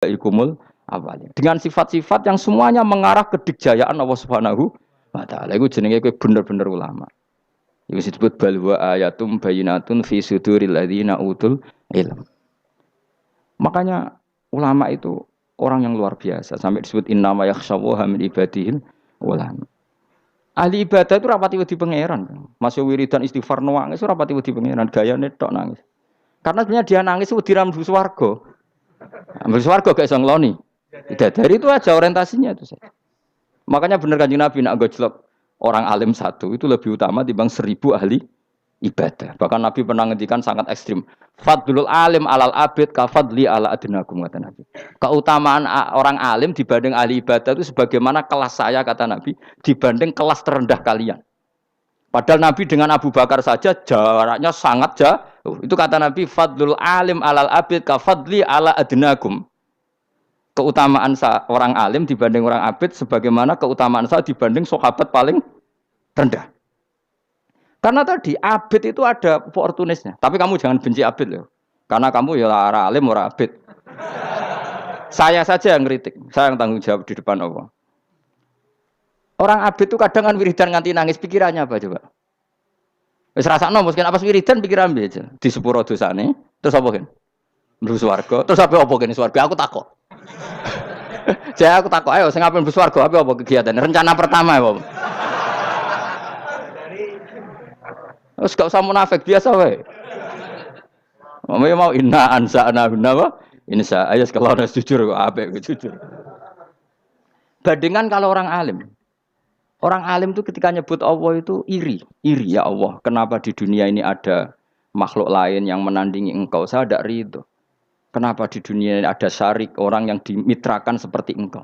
ikumul awalin. Dengan sifat-sifat yang semuanya mengarah ke dikjayaan Allah Subhanahu wa taala. Iku jenenge kowe bener-bener ulama. Iku disebut bal wa ayatum bayyinatun fi suduril ladzina utul ilm. Makanya ulama itu orang yang luar biasa sampai disebut innama yakhshawaha min ibadihil ulama. Ahli ibadah itu rapati wedi pangeran. Masih wiridan istighfar nangis rapati wedi pangeran, gayane tok nangis. Karena sebenarnya dia nangis wedi ra mlebu swarga. Mlebu swarga gak iso ngloni. Dari itu aja orientasinya itu saja. Makanya benar Kanjeng Nabi nak gojlok orang alim satu itu lebih utama dibanding 1000 ahli ibadah. Bahkan Nabi pernah ngendikan sangat ekstrim. Fadlul alim alal abid kafadli ala adnakum kata Nabi. Keutamaan orang alim dibanding ahli ibadah itu sebagaimana kelas saya kata Nabi dibanding kelas terendah kalian. Padahal Nabi dengan Abu Bakar saja jaraknya sangat jauh. Itu kata Nabi fadlul alim alal abid kafadli ala adnakum. Keutamaan orang alim dibanding orang abid sebagaimana keutamaan saya dibanding sahabat paling rendah. Karena tadi abid itu ada opportunisnya. Tapi kamu jangan benci abid loh. Karena kamu ya orang alim orang abid. Saya saja yang kritik, saya yang tanggung jawab di depan Allah. Orang abid itu kadang kan wiridan nganti nangis, pikirannya apa coba? Wis rasakno mungkin apa wiridan pikiran aja. Di sepuro dosane, terus apa kan? Mlebu swarga, terus apa kene swarga? Aku takok. Saya aku takok ayo sing ape mlebu swarga apa kegiatan? Rencana pertama apa? Terus gak usah munafik biasa wae. Mau inna ansa'na apa? Insya ayo kalau harus jujur apik jujur. Bandingan kalau orang alim. Orang alim itu ketika nyebut Allah itu iri ya Allah. Kenapa di dunia ini ada makhluk lain yang menandingi engkau? Saya tidak ridho. Kenapa di dunia ini ada syarik orang yang dimitrakan seperti engkau?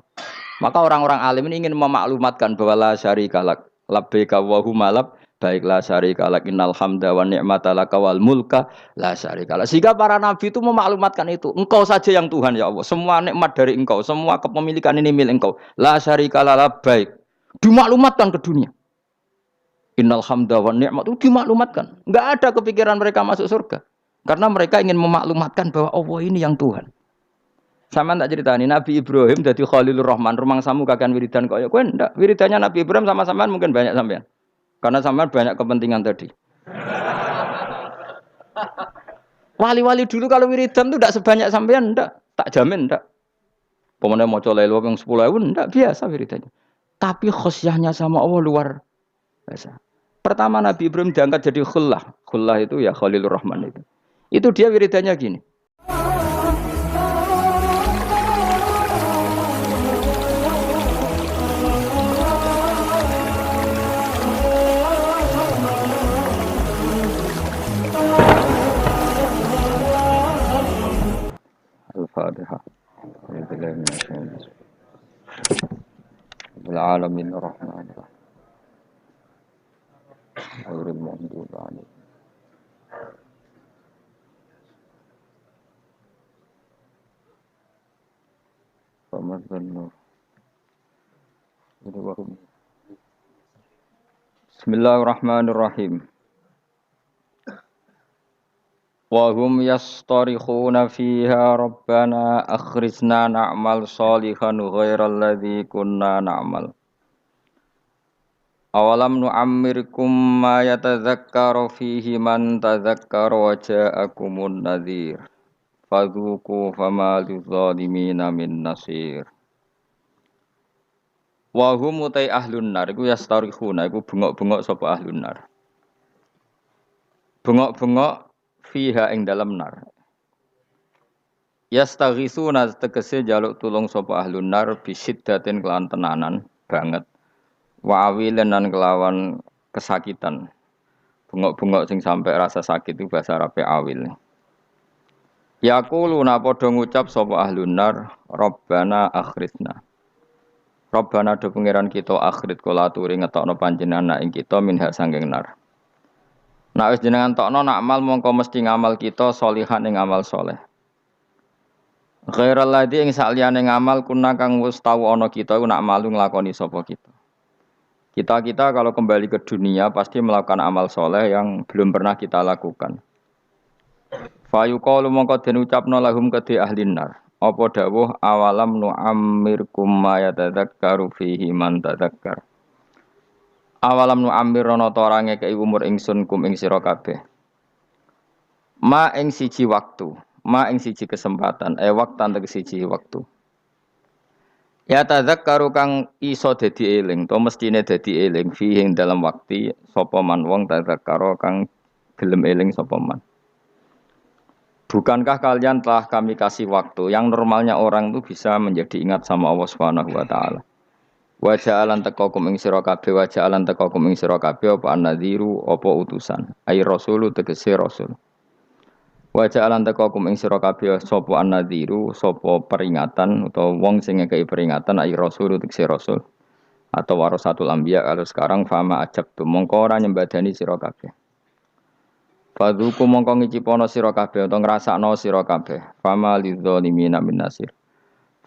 Maka orang-orang alim ini ingin memaklumatkan bahwa la syarika lak labbaika wa humalab baiklah syarika lak innal hamda wa ni'mata laka wal mulka la syarika lak. Sehingga para nabi itu memaklumatkan itu. Engkau saja yang Tuhan ya Allah. Semua nikmat dari engkau, semua kepemilikan ini milik engkau. La syarika lak baik. Dimaklumatkan ke dunia. Innal hamda wa ni'mat itu dimaklumatkan. Enggak ada kepikiran mereka masuk surga. Karena mereka ingin memaklumatkan bahwa Allah ini yang Tuhan. Sama tak ceritani Nabi Ibrahim dari Khalilur Rahman, rumang samu kakan wiridan kaya kowe ndak. Wiridannya Nabi Ibrahim sama-sama mungkin banyak sampean. Karena sampean banyak kepentingan tadi. Wali-wali dulu kalau wiridan itu ndak sebanyak sampean ndak, tak jamin ndak. Pemene maca lelo yang 10.000 ndak biasa wiridannya. Tapi khosyahnya sama Allah luar biasa. Pertama Nabi Ibrahim diangkat jadi khullah. Khullah itu ya Khalilur Rahman itu. Itu dia wiridannya gini. Al-Fatihah. Alamin rahman rahim. Ghairil maghdubi 'alaihim. Bismillahirrahmanirrahim. Wa hum yastarikhuna fiha rabbana akhrijna na'mal shalihan ghairal ladzi kunna na'mal. Awalam nu'ammirkum ma yatadzakkaru fihi man tadzakkara wa ja'akumun nadhir. Fadzuku fama lidzzalimina min nasir. Wa hum utai ahlun nar iku yastarikhuna iku bengok-bengok sapa ahlun nar. Bengok-bengok fiha ing dalam nar. Yastaghisuna tegese jaluk tulung sapa ahlun nar bisiddatin kelawan tenanan banget. Wa awilan lan kelawan kesakitan. Bengok-bengok sing sampai rasa sakit itu bahasa Arabe awil. Yaquluna padha ngucap sapa ahlun nar, Rabbana akhrijna. Rabbana do pangeran kita akhrit kula aturi ngetokno panjenengan ing kita minha sanging nar. Nek wis jenengan tokno nak amal mongko mesti ngamal kita sholihan ing amal saleh. Ghairal ladzi ing saliyane ngamal kuna kang wis tau ana kita iku nak malu nglakoni sapa kita. Kita kalau kembali ke dunia pasti melakukan amal soleh yang belum pernah kita lakukan. Fayuqalu mongko den ucapno lahum kedhe ahli nar. Apa dawuh awalam nu'ammirkum ma yatadzakkaru fihi man tadzakkar. Awalam nu'ammir ana ta ora ngekeki umur ingsun kum ing sira kabeh. Ma ing siji waktu, ma ing siji kesempatan, waktan tegese siji waktu. Ya tadzakkaru kang iso dadi eling, to mestine dadi eling fihi ing dalam waktu sapa man wong tadzakkara kang gelem eling sapa man. Bukankah kalian telah kami kasih waktu yang normalnya orang itu bisa menjadi ingat sama Allah Subhanahu wa taala. Wa ja'alan taqakum ing sira kabeh wa ja'alan taqakum ing sira kabeh apa annadhiru apa utusan. Ai rasulu tegese rasul. Wa ja'alan taqakum ing sira kabeh sapa annadhiru sapa peringatan utawa wong sing ngekeki peringatan ai rasulu tegese rasul. Atau warasatul anbiya kalau sekarang fama ajab tu mongko ora nyembadani sira kabeh. Fadzuku mongko ngicipono sira kabeh utawa ngrasakno sira kabeh. Fama lidzalimina min nasir.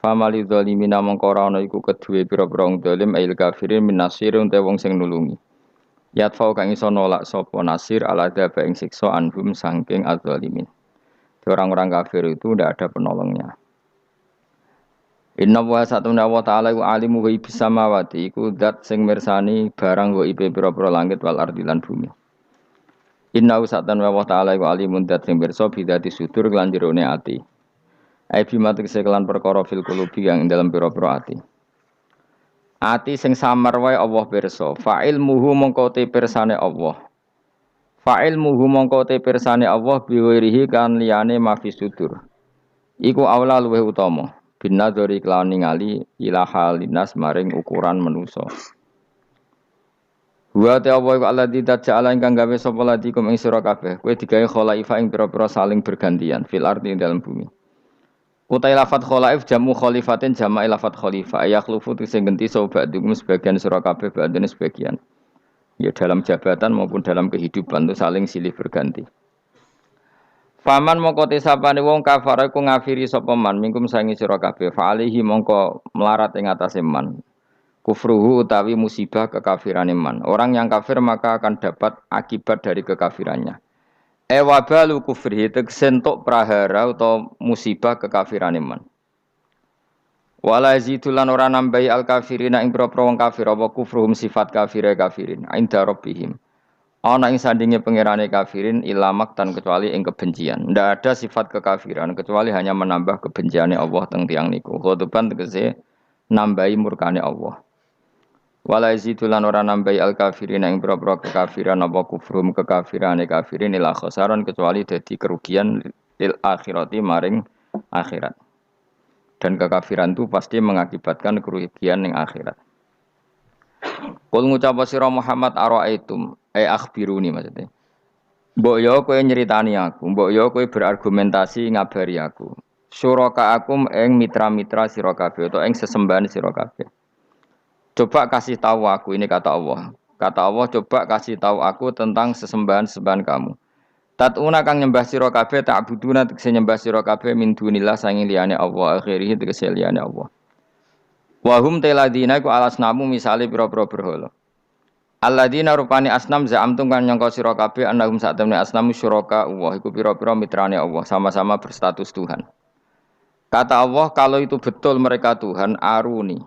Fama lidzalimina mongko ora ana iku kedue pira-pira wong zalim ail kafirin min nasir unte wong sing nulungi. Yatfa kang iso nolak sapa nasir ala dzaba ing siksa anhum saking adzalimin. Orang-orang kafir itu tidak ada penolongnya. Inna wa satuna wa ta'ala wa alimu wa ibis samawati iku zat sing mirsani barang wa ibe pira-pira langit wal ardi lan bumi. Inna usatan wa ta'ala wa alimun dat sing pirsa bidati sudur lan jerone ati. Ai bima tegese kelan perkara fil qulubi yang dalam pira-pira ati. Ati sing samar wae Allah pirsa. Fa'il muhu mongko te pirsane Allah. Fa'il muhu mongko te pirsane Allah biwirihi kan liyane mafi sudur. Iku aula luweh utama. Binadzori kelawan ningali ila halinas maring ukuran manusa. Wa ta'ala wa alladzi taja'ala ingkang gawe sapa ladikum ing sira kabeh kowe digawe khalaifa ing pira-pira saling bergantian fil ardi ing dalam bumi. Utai lafat khalaif jamu khalifatin jama'i lafat khalifah yakhlufu sing ganti sapa ba'dum sebagian sira kabeh ba'dene sebagian. Ya dalam jabatan maupun dalam kehidupan itu saling silih berganti. Faman mongko tesapane wong kafara iku ngafiri sapa man mingkum sangi sira kabeh fa alihi mongko melarat ing atase man. Kufruhu utawi musibah kekafiran iman. Orang yang kafir maka akan dapat akibat dari kekafirannya. Wabalu kufrihi tegsentuk prahara atau musibah kekafiran iman. Wala yazitulan ora nambahi al kafirina ing propro wong kafir apa kufruhum sifat kafire kafirin inda rabbihim. Ana ing sandinge pangerane kafirin ilamak tan kecuali ing kebencian. Ndak ada sifat kekafiran kecuali hanya menambah kebenciane Allah teng tiyang niku. Khotoban tegese nambahi murkane Allah. Wala yazitulan ora nambahi al kafirin ing propro kekafiran apa kufrum kekafirane kafirin ila khasaran kecuali dadi kerugian lil akhirati maring akhirat. Dan kekafiran itu pasti mengakibatkan kerugian ning akhirat. Kul ngucap sira Muhammad ara'aitum akhbiruni maksudnya. Mbok yo kowe nyeritani aku, mbok yo kowe berargumentasi ngabari aku. Suraka akum ing mitra-mitra sira kabeh utawa ing sesembahan sira kabeh. Coba kasih tahu aku, ini kata Allah. Kata Allah, coba kasih tahu aku tentang sesembahan-sembahan kamu. Tatuna kang nyembah sira kabeh ta'buduna tegese nyembah sira kabeh min dunillah sanging liyane Allah akhirih tegese liyane Allah. Wa hum taladina ku alasnamu misale pira-pira berhala. Alladzina rupani asnam za'amtum kan nyangka sira kabeh annahum sa'tamne asnamu syuraka Allah iku pira-pira mitrane Allah sama-sama berstatus Tuhan. Kata Allah, kalau itu betul mereka Tuhan, aruni.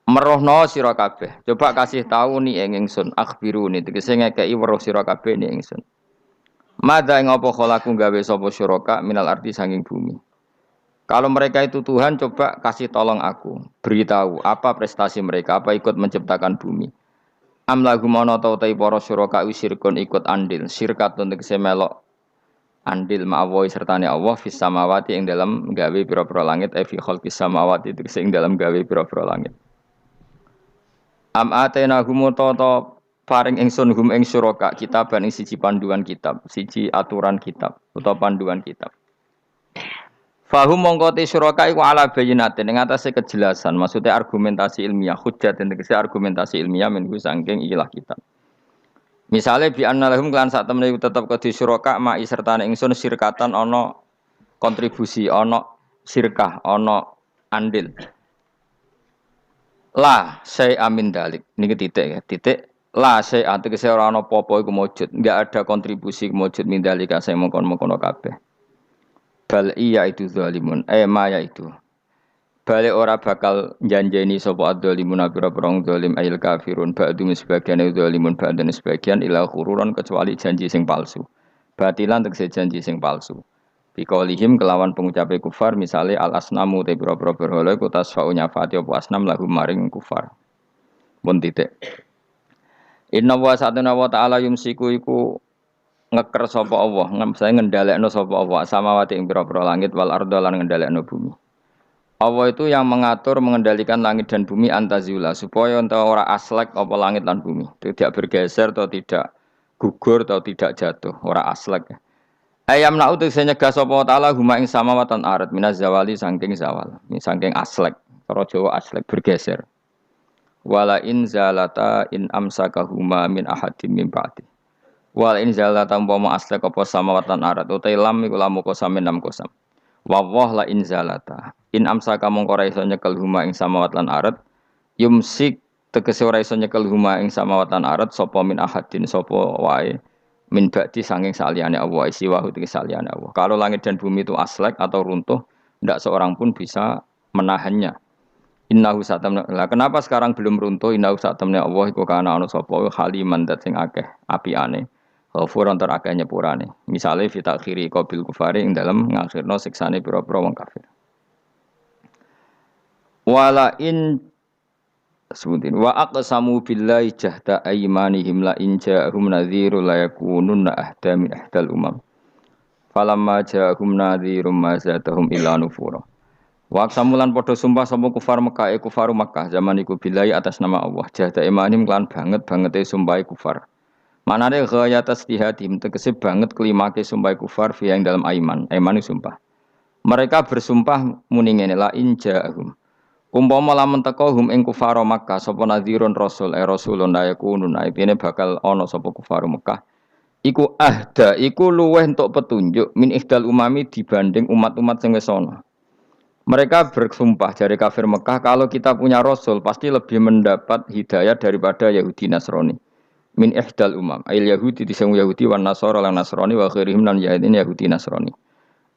Merohno sira kabeh. Coba kasih tahu ning ingsun, akhbiruni tegese ngekeki weruh sira kabeh ning ingsun. Madza ing apa khalaku gawe sapa syuraka minal ardi sanging bumi. Kalau mereka itu Tuhan, coba kasih tolong aku, beritahu apa prestasi mereka, apa ikut menciptakan bumi. Am lagu mono ta utai para syuraka usirkun ikut andil, syirkatun tegese melok andil ma'awohi sertane Allah fis samawati ing dalam gawe pira-pira langit fi khalqis samawati tegese ing dalam gawe pira-pira langit. Am atena humutoto paring ingsun hum ing suraka kitaban ing siji panduan kitab, siji aturan kitab utawa panduan kitab. Fahum mongko te suraka iku ala bayyinatin ing atase kejelasan, maksudnya argumentasi ilmiah, hujjah dan tegese argumentasi ilmiah minhu saking ikilah kitab. Misale bi anna lahum lan sak temene tetep kedhi suraka ma'i sertane ingsun sirkatan ana kontribusi, ana sirkah, ana andil. La say amin dalik niki titik ya titik la say tegese ora ana apa-apa iku mujud enggak ada kontribusi mujud min dalika saya mongkon-mongkon kabeh Bal iya itu zalimun. Ma ya itu. Balik ora bakal janjeni sapa adzalimun pira-pira zalim ayil kafirun ba'dum sebagian zalimun ba'dan sebagian ila khururan kecuali janji sing palsu. Batilan tegese janji sing palsu. Biqaulihim kelawan pengucape kufar misale al asnamu te pira-pira berhala iku tasfa'u nyafati apa asnam lahum maring kufar. Pun titik. Inna wa sa'atuna wa ta'ala yumsiku iku ngeker sapa Allah, saya ngendhalekno sapa Allah samawati ing pira-pira langit wal arda lan ngendhalekno bumi. Allah itu yang mengatur mengendalikan langit dan bumi antazula supaya entah ora aslek apa langit dan bumi tidak bergeser atau tidak gugur atau tidak jatuh ora aslek. Ayam na'u tegese nyegah sapa taala huma ing samawatan arat minaz zawali saking zawal, saking aslek. Cara Jawa aslek bergeser. Wala in zalata in amsakahuma min ahadim min ba'di. Wala in zalata umpama aslek apa samawatan arat utai lam iku lamu kosam min nam kosam. Wa la in zalata in amsaka mongko ora iso nyekel huma ing samawat lan arat yumsik tegese ora iso nyekel huma ing samawat lan arat sapa min ahadin sapa wae min ba'di sanging saliyane Allah isi wa tegese saliyane Allah. Kalau langit dan bumi itu aslek atau runtuh tidak seorang pun bisa menahannya. Innahu satamna. Lah kenapa sekarang belum runtuh? Innahu satamna Allah iku kana ana sapa haliman dat sing akeh apiane. Ghafur antar akeh nyepurane. Misale fi takhiri qabil kufari ing dalem ngakhirno siksane pira-pira wong kafir. Wala in sebutin wa aqsamu billahi jahda aymanihim la in ja'ahum nadhiru la yakununna ahda min ahdal umam. Falamma ja'ahum nadhirum ma zadahum illa nufura. Wa aqsamulan padha sumpah sapa kufar Mekah kufaru Mekah zaman iku billahi atas nama Allah jahda aymanihim lan banget-bangete sumpah kufar. Manane ghayat istihadim tegese banget kelimake sumpah kufar fi yang dalam aiman sumpah. Mereka bersumpah muni ngene la in ja'ahum. Umpama lamun teka hum ing kufar Makkah sapa nadhirun rasul rasulun ayakunun aibine bakal ana sapa kufar Makkah. Iku ahda iku luweh entuk petunjuk min ihdal umami dibanding umat-umat sing wis ana. Mereka bersumpah dari kafir Mekah kalau kita punya rasul pasti lebih mendapat hidayah daripada Yahudi Nasrani. Min ihdal umam ayil Yahudi disang Yahudi wan Nasara lan Nasrani wa khairihim lan Yahudi Nasrani.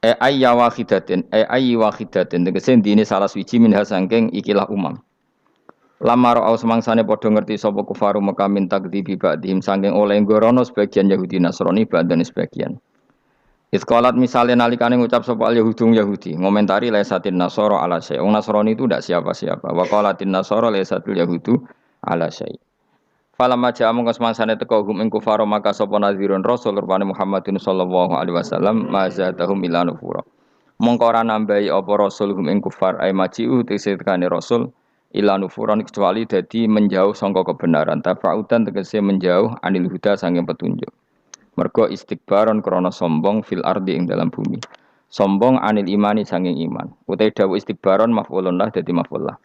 Ayya wahidatin ayyi wahidatin tegese dine salah suci minha sangking ikilah umam. Lamar au semangsane padha ngerti sapa kufaru Mekah min takdzibi ba'dihim sangking oleh ngorono sebagian Yahudi Nasrani ba'dan sebagian. Iskolat misalnya nalikane ngucap sapa Yahudi ngomentari laisatin Nasara ala syai. Wong Nasrani itu ndak siapa-siapa. Wa qalatin Nasara laisatul Yahudu ala syai. Falamma ja'a mongko semangsane teka hum ing kufar maka sapa nazirun rasul rupane Muhammadin sallallahu alaihi wasallam mazatahum ila nufura. Mongko ora nambahi apa rasul hum ing kufar ay maji'u tekane rasul ila nufuran kecuali dadi menjauh sangka kebenaran tafaudan tegese menjauh anil huda sanging petunjuk. Mergo istikbaron krana sombong fil ardi ing dalam bumi. Sombong anil imani sanging iman. Utai dawuh istikbaron maf'ulun lah dadi maf'ul lah.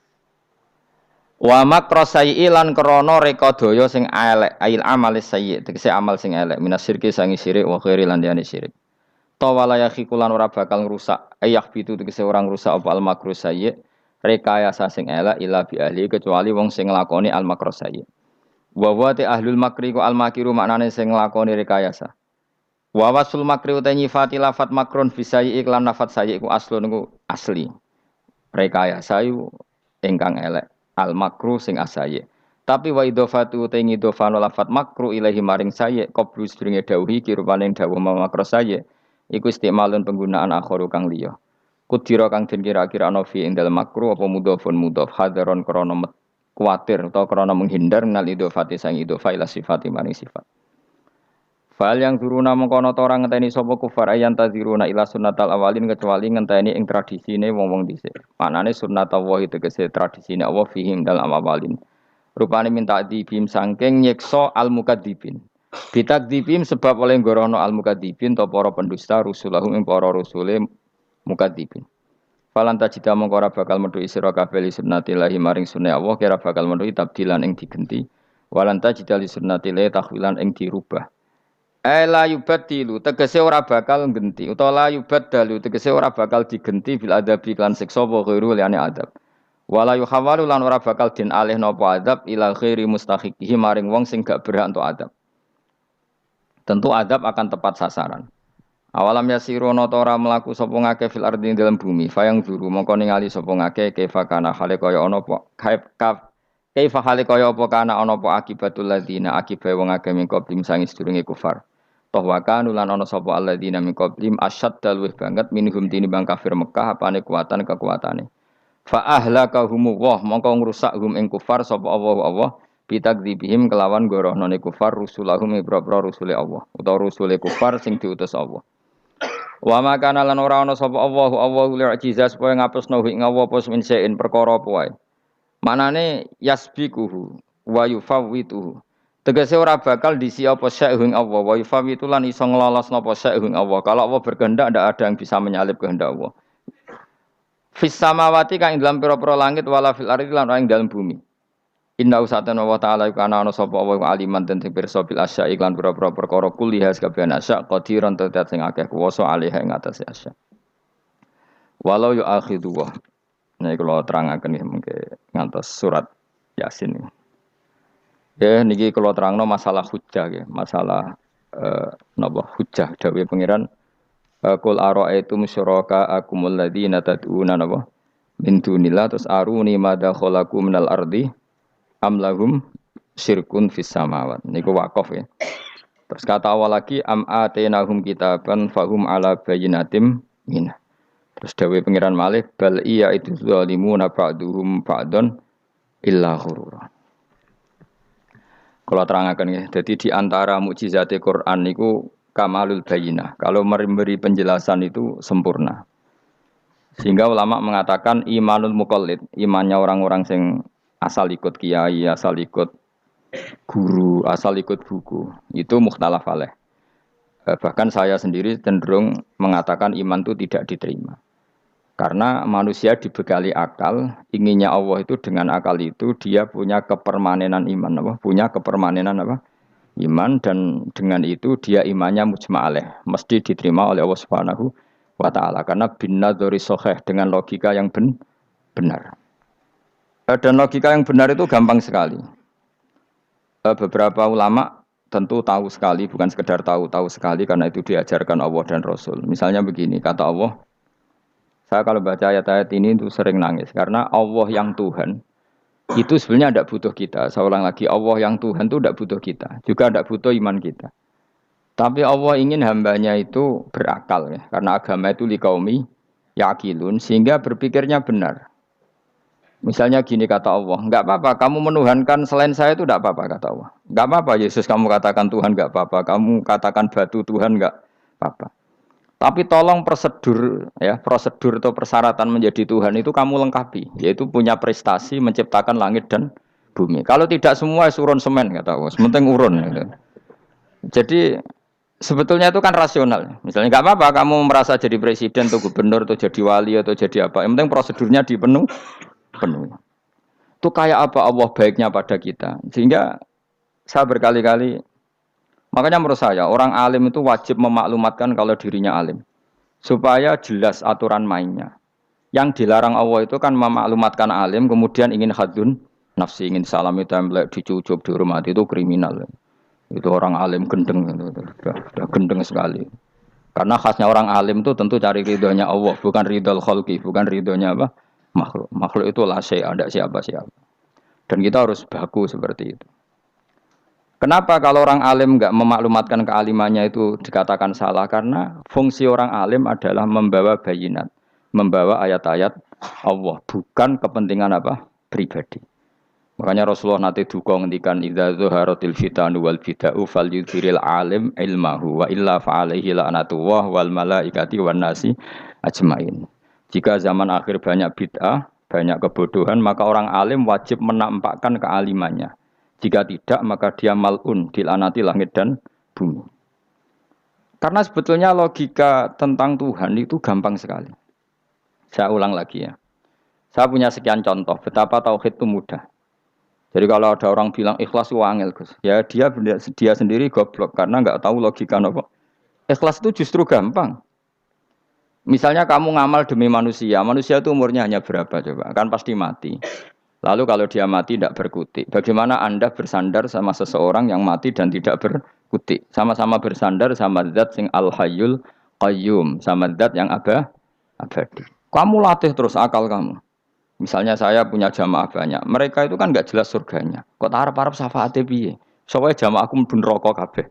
Wa makra sayyi lan krana reka daya sing elek ail amal sayyi tegese amal sing elek minas syirki sangi syirik wa khairi lan liyane syirik tawala yakhikulan ora bakal ngrusak ayah bitu tegese orang rusak apa al makru sayyi rekayasa sing elek ila bi ahli kecuali wong sing nglakoni al makru sayyi wa wa te ahlul makri ku al makiru maknane sing nglakoni rekayasa wa wasul makri uta nyifati lafat makrun fi sayyi iklan lafat sayyi ku aslun ku asli rekayasa yu ingkang elek al makru sing asaye. Tapi wa idhofatu te ngidhofano lafat makru ilahi maring saye qablu sedringe dawuhi kirupane dawuh makru saye iku istimalun penggunaan akhiru kang liya. Kudira kang den kira-kira ana fi ing dalem makru apa mudhofun mudhof hadaron krana kuwatir utawa krana menghindar nal idhofati sang idhofa ila sifati maring sifat. Fal yang turuna mengkono ta ora ngenteni sapa kufar ayan taziruna ila sunnatal awalin kecuali ngenteni ing tradisine wong-wong dhisik. Manane sunnatullah tegese tradisine Allah fihim dalam awalin. Rupane minta dibim saking nyekso al mukadzibin. Bitakdzibim sebab oleh ngorono al mukadzibin ta para pendusta rusulahum ing para rusule mukadzibin. Falan tajida mengko ora bakal metu sira kabeh sunnatillahi maring sunah Allah kira bakal metu tabdilan ing digenti. Walan tajida li sunnatillahi takhwilan ing dirubah. La yubaddilu tegese ora bakal genti utawa la yubaddalu tegese ora bakal digenti bil adabi lan siksa wa ghairu liyane adab wala yuhawalu lan ora bakal den alih napa adab ila ghairi mustahiqihi maring wong sing gak berhak untuk adab tentu adab akan tepat sasaran Awalam yasirono tora melaku sapa ngake fil ardi ing dalam bumi, fayang zuru mongko ningali sapa ngake kaifa kana hale kaya ana apa kaifa hale kaya apa kana ana apa akibatul ladina akibae wong akeh min qablim sangi sedurunge kufar. Toh wa kanu lan ana sapa alladzina min qablim asyad dalwih banget minhum tinimbang kafir Mekah apane kuatan kekuatane. Fa ahlakahum wa mongko ngrusak hum ing kufar sapa Allah bitakdzibihim kelawan gorohnone kufar rusulahum ibra-ibra rusule Allah utawa rusule kufar sing diutus Allah. Wa makana lan ora ana sapa Allahu li'jizah supaya ngapusno ing Allah apa min sein perkara apa wae. Manane yasbikuhu wa yufawwituhu. Tegese ora bakal disi apa sya'hung Allah wa yufawwitu lan iso nglolosno apa sya'hung Allah. Kalau Allah berkehendak ndak ada yang bisa menyalip kehendak Allah. Fis samawati kang dalam pira-pira langit wala fil ardi lan ing dalam bumi. Inna usatana wa ta'ala kana ana sapa wa aliman den sing pirsa bil asya iklan pira-pira perkara kuliah kabeh asya qadiran tetet sing akeh kuwasa alih ing atase asya. Walau yu akhidu wa. Nah kula terangaken nggih mengke ngantos surat Yasin. Ya niki kula terangno masalah hujjah nggih, masalah napa hujjah dawuh pangeran qul ara'aitum syuraka akumul ladzina tad'una napa min dunillah terus aruni madza khalaqu minal ardi am lahum syirkun fis samawat niku wakaf ya. Terus kata awal lagi am atainahum kitaban fahum ala bayyinatim min. Terus dawuh pangeran malih bal iya itu zalimuna ba'duhum ba'dun illa ghurura. Kalau terangaken ya, jadi di antara mukjizat Quran niku kamalul bayyinah. Kalau memberi penjelasan itu sempurna. Sehingga ulama mengatakan imanul muqallid, imannya orang-orang sing asal ikut kiai, asal ikut guru, asal ikut buku, itu mukhtalaf alaih. Bahkan saya sendiri cenderung mengatakan iman itu tidak diterima. Karena manusia dibekali akal, inginnya Allah itu dengan akal itu dia punya kepermanenan iman, apa? Punya kepermanenan apa? Iman dan dengan itu dia imannya mujma'aleh, mesti diterima oleh Allah Subhanahu wa taala karena binnadzari shahih dengan logika yang benar. Dan logika yang benar itu gampang sekali. Beberapa ulama tentu tahu sekali, bukan sekedar tahu sekali karena itu diajarkan Allah dan Rasul. Misalnya begini, kata Allah, saya kalau baca ayat-ayat ini itu sering nangis karena Allah yang Tuhan itu sebenarnya tidak butuh kita. Saya ulang lagi, Allah yang Tuhan itu tidak butuh kita, juga tidak butuh iman kita. Tapi Allah ingin hambanya itu berakal ya, karena agama itu liqaumi yaqilun sehingga berpikirnya benar. Misalnya gini kata Allah, enggak apa-apa kamu menuhankan selain saya itu enggak apa-apa kata Allah. Enggak apa-apa Yesus kamu katakan Tuhan enggak apa-apa, kamu katakan batu Tuhan enggak apa-apa. Tapi tolong prosedur atau persyaratan menjadi Tuhan itu kamu lengkapi, yaitu punya prestasi menciptakan langit dan bumi. Kalau tidak semua surun semen kata Allah, sementing urun. Gitu. Jadi sebetulnya itu kan rasional. Misalnya nggak apa-apa kamu merasa jadi presiden atau gubernur atau jadi wali atau jadi apa, yang penting prosedurnya penuh. Itu kayak apa Allah baiknya pada kita. Sehingga saya berkali-kali makanya menurut saya orang alim itu wajib memaklumatkan kalau dirinya alim supaya jelas aturan mainnya. Yang dilarang Allah itu kan memaklumatkan alim kemudian ingin hadzun nafsi, ingin salami template, dicucuk, dihormati itu kriminal. Itu orang alim gendeng itu, sudah gendeng sekali. Karena khasnya orang alim itu tentu cari ridhonya Allah, bukan ridhol khalqi, bukan ridhonya apa? Makhluk. Makhluk itu la syai', ada siapa-siapa. Dan kita harus baku seperti itu. Kenapa kalau orang alim enggak memaklumatkan kealimannya itu dikatakan salah? Karena fungsi orang alim adalah membawa bayinat, membawa ayat-ayat Allah, bukan kepentingan apa? Pribadi. Makanya Rasulullah nanti duka ngendikan idza zuharatil fitanu wal bid'u falyudhiril alim ilmahu wa illa fa'alaihi la'natullah wal malaikati wan nasi ajmain. Jika zaman akhir banyak bid'ah, banyak kebodohan, maka orang alim wajib menampakkan kealimannya. Jika tidak, maka dia mal'un, dilaknati langit dan bumi. Karena sebetulnya logika tentang Tuhan itu gampang sekali. Saya ulang lagi ya. Saya punya sekian contoh betapa tauhid itu mudah. Jadi kalau ada orang bilang ikhlas itu angel, Gus. Ya dia sendiri goblok karena nggak tahu logika apa. Ikhlas itu justru gampang. Misalnya kamu ngamal demi manusia itu umurnya hanya berapa coba? Kan pasti mati. Lalu kalau dia mati tidak berkutik, bagaimana Anda bersandar sama seseorang yang mati dan tidak berkutik? Sama-sama bersandar sama zat sing al-hayyul qayyum, sama zat yang abadi. Kamu latih terus akal kamu. Misalnya saya punya jamaah banyak, mereka itu kan nggak jelas surganya. Kok harap-harap syafaate piye? Soalnya jamaahku mlebu neraka kabeh.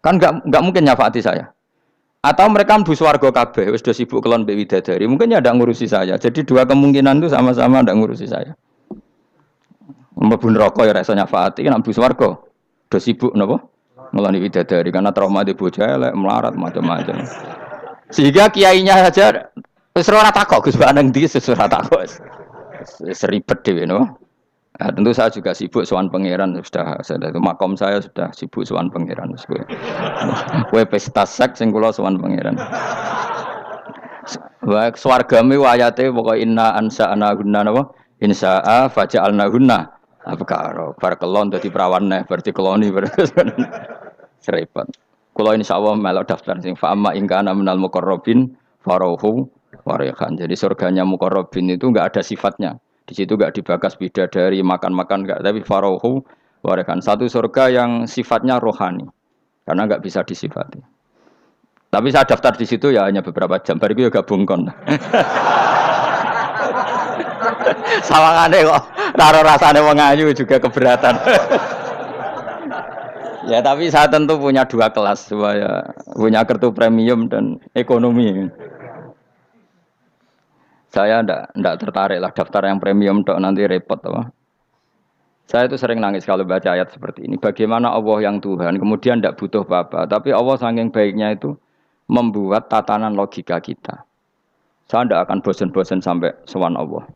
Kan nggak mungkin nyafaati saya. Atau mereka mlebu swarga kabeh, wis do sibuk kelon mbek widadari. Mungkin ya ndak ngurusi saya. Jadi dua kemungkinan itu sama-sama ndak ngurusi saya. Mlebu neraka ya rasa nyafaati, kan mlebu swarga. Do sibuk napa? Ngeloni widadari karena trauma di bocah elek, melarat macam-macam. Sehingga kiainya saja wis ora takok Gus Baneng ndi wis ora takok. Seribet dhewe no. Nah, tentu saya juga sibuk sowan pangeran sudah itu makom saya sudah sibuk sowan pangeran wis kowe. Kowe pesta seks sing kula sowan pangeran. Wa swargame ayate pokoke inna ansa'na gunna napa? Insa'a faja'alna gunna. Abkaro bar kelon dadi perawan neh berarti keloni berarti. Seribet. Kula insyaallah melok daftar sing fa amma in kana minal muqarrabin farauhu warihan. Jadi surganya muqarrabin itu enggak ada sifatnya. Di situ enggak dibakas bidadari makan-makan enggak, tapi farauhu warihan. Satu surga yang sifatnya rohani. Karena enggak bisa disifati. Tapi saya daftar di situ ya hanya beberapa jam. Bariku ya gabung kon. Sawangane kok karo rasane wong ayu juga keberatan. Ya tapi saya tentu punya dua kelas, supaya punya kartu premium dan ekonomi. Saya ndak tertarik lah daftar yang premium dok nanti repot apa. Saya itu sering nangis kalau baca ayat seperti ini. Bagaimana Allah yang Tuhan kemudian ndak butuh apa-apa, tapi Allah saking baiknya itu membuat tatanan logika kita. Saya ndak akan bosan-bosan sampai sowan Allah.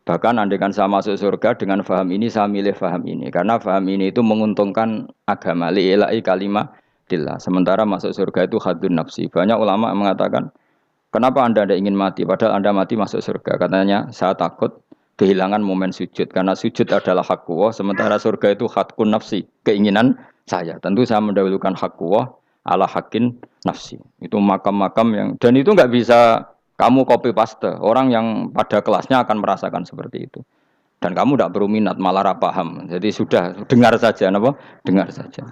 Bahkan andaikan saya masuk surga dengan faham ini, saya milih faham ini. Karena faham ini itu menguntungkan agama. Li'ilai kalimatillah. Sementara masuk surga itu hadun nafsi. Banyak ulama mengatakan, kenapa anda ingin mati? Padahal anda mati masuk surga. Katanya, saya takut kehilangan momen sujud. Karena sujud adalah hak Allah. Sementara surga itu hakun nafsi. Keinginan saya. Tentu saya mendahulukan hak Allah ala hakin nafsi. Itu makam-makam yang... Dan itu nggak bisa... Kamu copy paste, orang yang pada kelasnya akan merasakan seperti itu. Dan kamu tidak perlu minat, malah paham. Jadi sudah, dengar saja, apa? Dengar saja.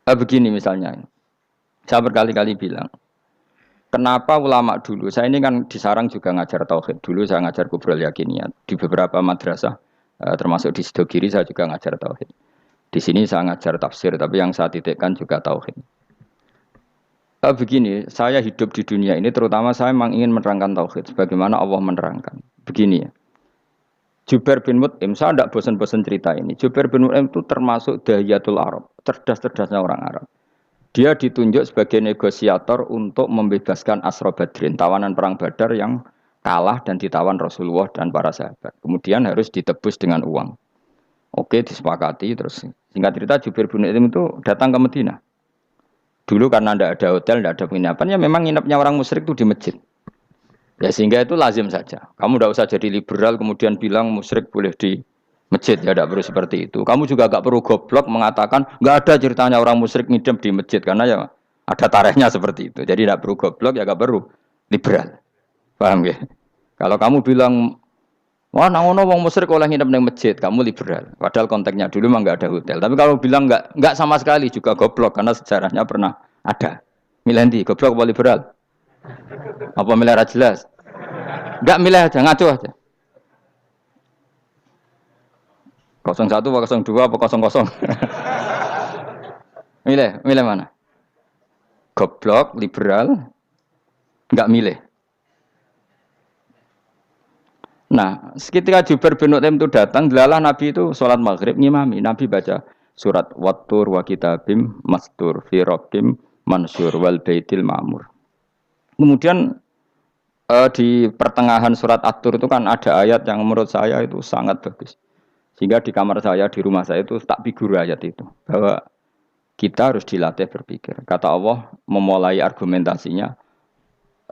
Begini misalnya, saya berkali-kali bilang, kenapa ulama dulu, saya ini kan di Sarang juga ngajar tauhid. Dulu saya ngajar kubrul yakiniyat. Di beberapa madrasah, termasuk di Sidogiri saya juga ngajar tauhid. Di sini saya ngajar tafsir, tapi yang saya titikkan juga tauhid. Begini, saya hidup di dunia ini terutama saya memang ingin menerangkan tauhid sebagaimana Allah menerangkan. Begini ya. Jubair bin Mut'im, saya tidak bosan-bosan cerita ini. Jubair bin Mut'im itu termasuk dahiyatul Arab, cerdas-cerdasnya orang Arab. Dia ditunjuk sebagai negosiator untuk membebaskan Asra Badrin, tawanan perang Badar yang kalah dan ditawan Rasulullah dan para sahabat. Kemudian harus ditebus dengan uang. Oke, disepakati terus. Singkat cerita Jubair bin Mut'im itu datang ke Madinah. Dulu karena tidak ada hotel, tidak ada penginapan, ya memang nginepnya orang musyrik itu di masjid. Ya sehingga itu lazim saja. Kamu tidak usah jadi liberal kemudian bilang musyrik boleh di masjid, ya tidak perlu seperti itu. Kamu juga tidak perlu goblok mengatakan nggak ada ceritanya orang musyrik ngidam di masjid karena ya ada tarikhnya seperti itu. Jadi tidak perlu goblok, ya nggak perlu liberal. Paham ya? Kalau kamu bilang wah, nangono wong musyrik oleh nginep di masjid, kamu liberal. Padahal konteksnya dulu memang nggak ada hotel. Tapi kalau bilang nggak sama sekali juga goblok karena sejarahnya pernah ada. Milih ndi? Goblok apa liberal? Apa milih ra jelas? Nggak milih aja, ngaco aja. 01 apa 02 apa 00? Milih mana? Goblok, liberal, nggak milih. Nah, ketika Jubair bin Mut'im itu datang, delalah Nabi itu sholat maghrib ngimami. Nabi baca surat Wattur wa kitabim mastur fi rabbim mansur wal baitil ma'mur. Kemudian di pertengahan surat At-Tur itu kan ada ayat yang menurut saya itu sangat bagus. Sehingga di kamar saya, di rumah saya itu tak figur ayat itu. Bahwa kita harus dilatih berpikir. Kata Allah memulai argumentasinya,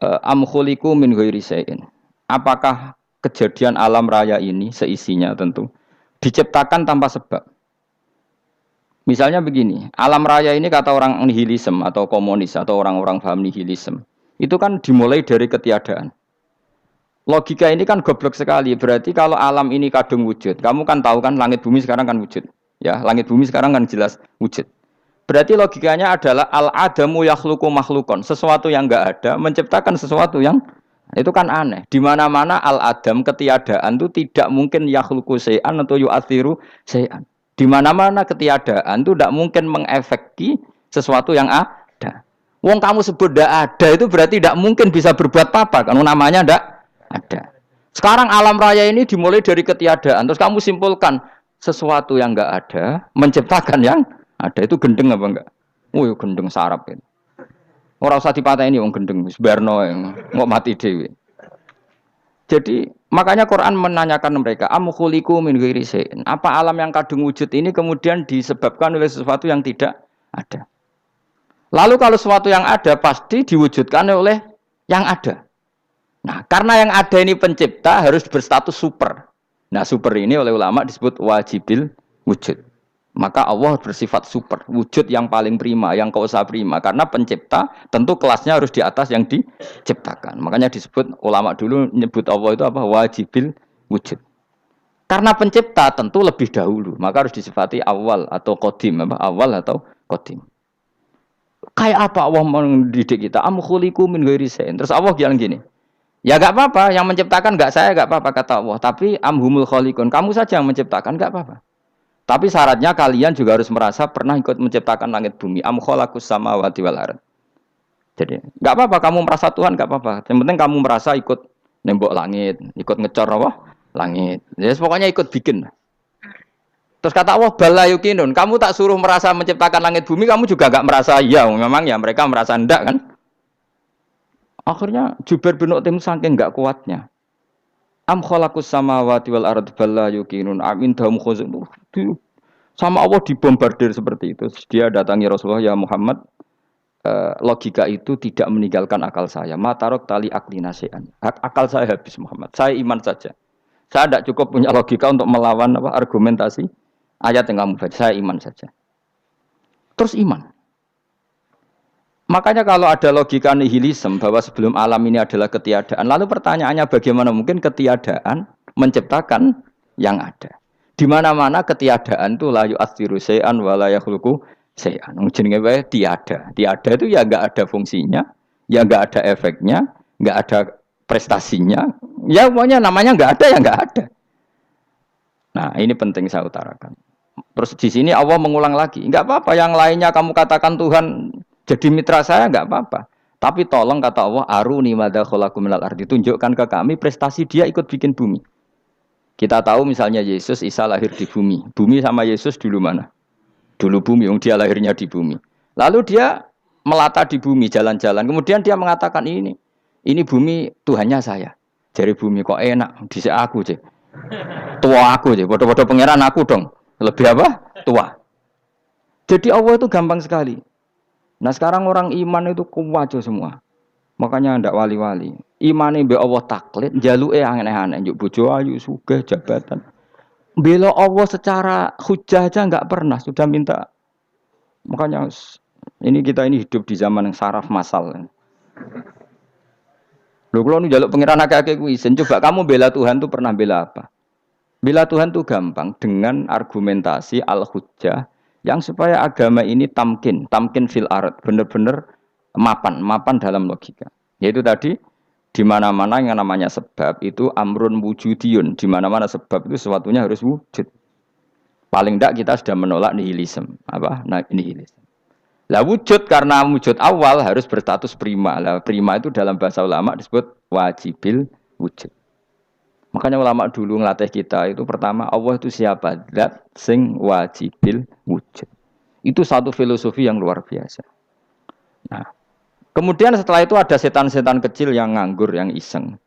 am khuliqu min ghairi syai'in. Apakah kejadian alam raya ini seisinya tentu diciptakan tanpa sebab. Misalnya begini, alam raya ini kata orang nihilisme atau komunis atau orang-orang paham nihilisme, itu kan dimulai dari ketiadaan. Logika ini kan goblok sekali. Berarti kalau alam ini kadung wujud, kamu kan tahu kan langit bumi sekarang kan wujud. Ya, langit bumi sekarang kan jelas wujud. Berarti logikanya adalah al-adamu yakhluqu makhlukon. Sesuatu yang enggak ada menciptakan sesuatu yang itu kan aneh. Di mana-mana al-adam ketiadaan itu tidak mungkin yakhluqu syai'an atau yu'athiru syai'an. Di mana-mana ketiadaan itu tidak mungkin mengefeki sesuatu yang ada. Wong kamu sebut tidak ada itu berarti tidak mungkin bisa berbuat apa-apa. Karena namanya tidak ada. Sekarang alam raya ini dimulai dari ketiadaan. Terus kamu simpulkan sesuatu yang enggak ada menciptakan yang ada. Itu gendeng apa enggak? Oh, gendeng sarap itu. Orang usah dipateni wong gendeng wis barno ngok mati dhewe. Jadi makanya Quran menanyakan mereka, am khuliqu min ghairi syai'in. Apa alam yang kadung wujud ini kemudian disebabkan oleh sesuatu yang tidak ada? Lalu kalau sesuatu yang ada pasti diwujudkan oleh yang ada. Nah, karena yang ada ini pencipta harus berstatus super. Nah, super ini oleh ulama disebut wajibil wujud. Maka Allah bersifat super, wujud yang paling prima, yang kausa prima. Karena pencipta tentu kelasnya harus di atas yang diciptakan. Makanya disebut ulama dulu nyebut Allah itu apa? Wajibil wujud. Karena pencipta tentu lebih dahulu, maka harus disifati awal atau qadim, apa? Awal atau qadim. Kayak apa Allah mendidik kita? Am khuliqu min ghairi syai'in. Terus Allah bilang gini, ya enggak apa-apa, yang menciptakan enggak saya, enggak apa-apa kata Allah. Tapi amhumul khaliqun, kamu saja yang menciptakan, enggak apa-apa. Tapi syaratnya kalian juga harus merasa pernah ikut menciptakan langit bumi. Am khalaqus samawati wal ardh. Jadi, enggak apa-apa kamu merasa Tuhan, enggak apa-apa. Yang penting kamu merasa ikut nembok langit, ikut ngecor apa? Langit. Jadi pokoknya ikut bikin. Terus kata Allah, bala yukinun. Kamu tak suruh merasa menciptakan langit bumi, kamu juga enggak merasa iya. Memang ya mereka merasa enggak kan? Akhirnya Jubair bin Mut'im saking enggak kuatnya. Am khalaqus samawati wal ardh balla yuqinun amin dahum khuzun. Sama Allah dibombardir seperti itu. Dia datangi Rasulullah, ya Muhammad, logika itu tidak meninggalkan akal saya. Matarok tali akli nasian. Akal saya habis Muhammad. Saya iman saja. Saya tidak cukup punya logika untuk melawan argumentasi ayat yang kamu baca. Saya iman saja. Terus iman. Makanya kalau ada logika nihilisme bahwa sebelum alam ini adalah ketiadaan, lalu pertanyaannya bagaimana mungkin ketiadaan menciptakan yang ada? Di mana-mana ketiadaan itu la yu'atsiru syai'an wa la yakhluqu syai'an. Jenenge wae tiada. Tiada itu ya enggak ada fungsinya, ya enggak ada efeknya, enggak ada prestasinya. Ya pokoknya namanya enggak ada ya enggak ada. Nah, ini penting saya utarakan. Terus di sini Allah mengulang lagi, enggak apa-apa yang lainnya kamu katakan Tuhan jadi mitra saya enggak apa-apa. Tapi tolong kata Allah, aruni madza khalaqu minal ardi. Tunjukkan ke kami prestasi dia ikut bikin bumi. Kita tahu misalnya Yesus, Isa lahir di bumi. Bumi sama Yesus dulu mana? Dulu bumi, dia lahirnya di bumi. Lalu dia melata di bumi, jalan-jalan. Kemudian dia mengatakan ini bumi Tuhannya saya. Jadi bumi kok enak, dhisik aku cek. Tua aku cek, bodoh-bodoh pangeran aku dong. Lebih apa? Tua. Jadi Allah itu gampang sekali. Nah sekarang orang iman itu kuwajo semua. Makanya ndak wali-wali. Imane mbek Allah taklid, njaluke aneh-aneh, njuk bojo ayu, sugih, jabatan. Bela Allah secara hujah aja enggak pernah, sudah minta. Makanya ini kita ini hidup di zaman yang saraf massal. Lho kula nu njaluk pangeran akeh-akeh kuwi isin, coba kamu bela Tuhan tuh pernah bela apa? Bela Tuhan tuh gampang dengan argumentasi al-hujjah yang supaya agama ini tamkin fil ard, benar-benar mapan dalam logika. Yaitu tadi di mana-mana yang namanya sebab itu amrun wujudiyun, di mana-mana sebab itu sesuatunya harus wujud. Paling tidak kita sudah menolak nihilisme, nihilisme. Lah wujud karena wujud awal harus berstatus prima. Lah prima itu dalam bahasa ulama disebut wajibil wujud. Makanya ulama dulu ngelatih kita itu pertama Allah itu siapa? Zat sing wajibil wujud. Itu satu filosofi yang luar biasa. Nah, kemudian setelah itu ada setan-setan kecil yang nganggur, yang iseng.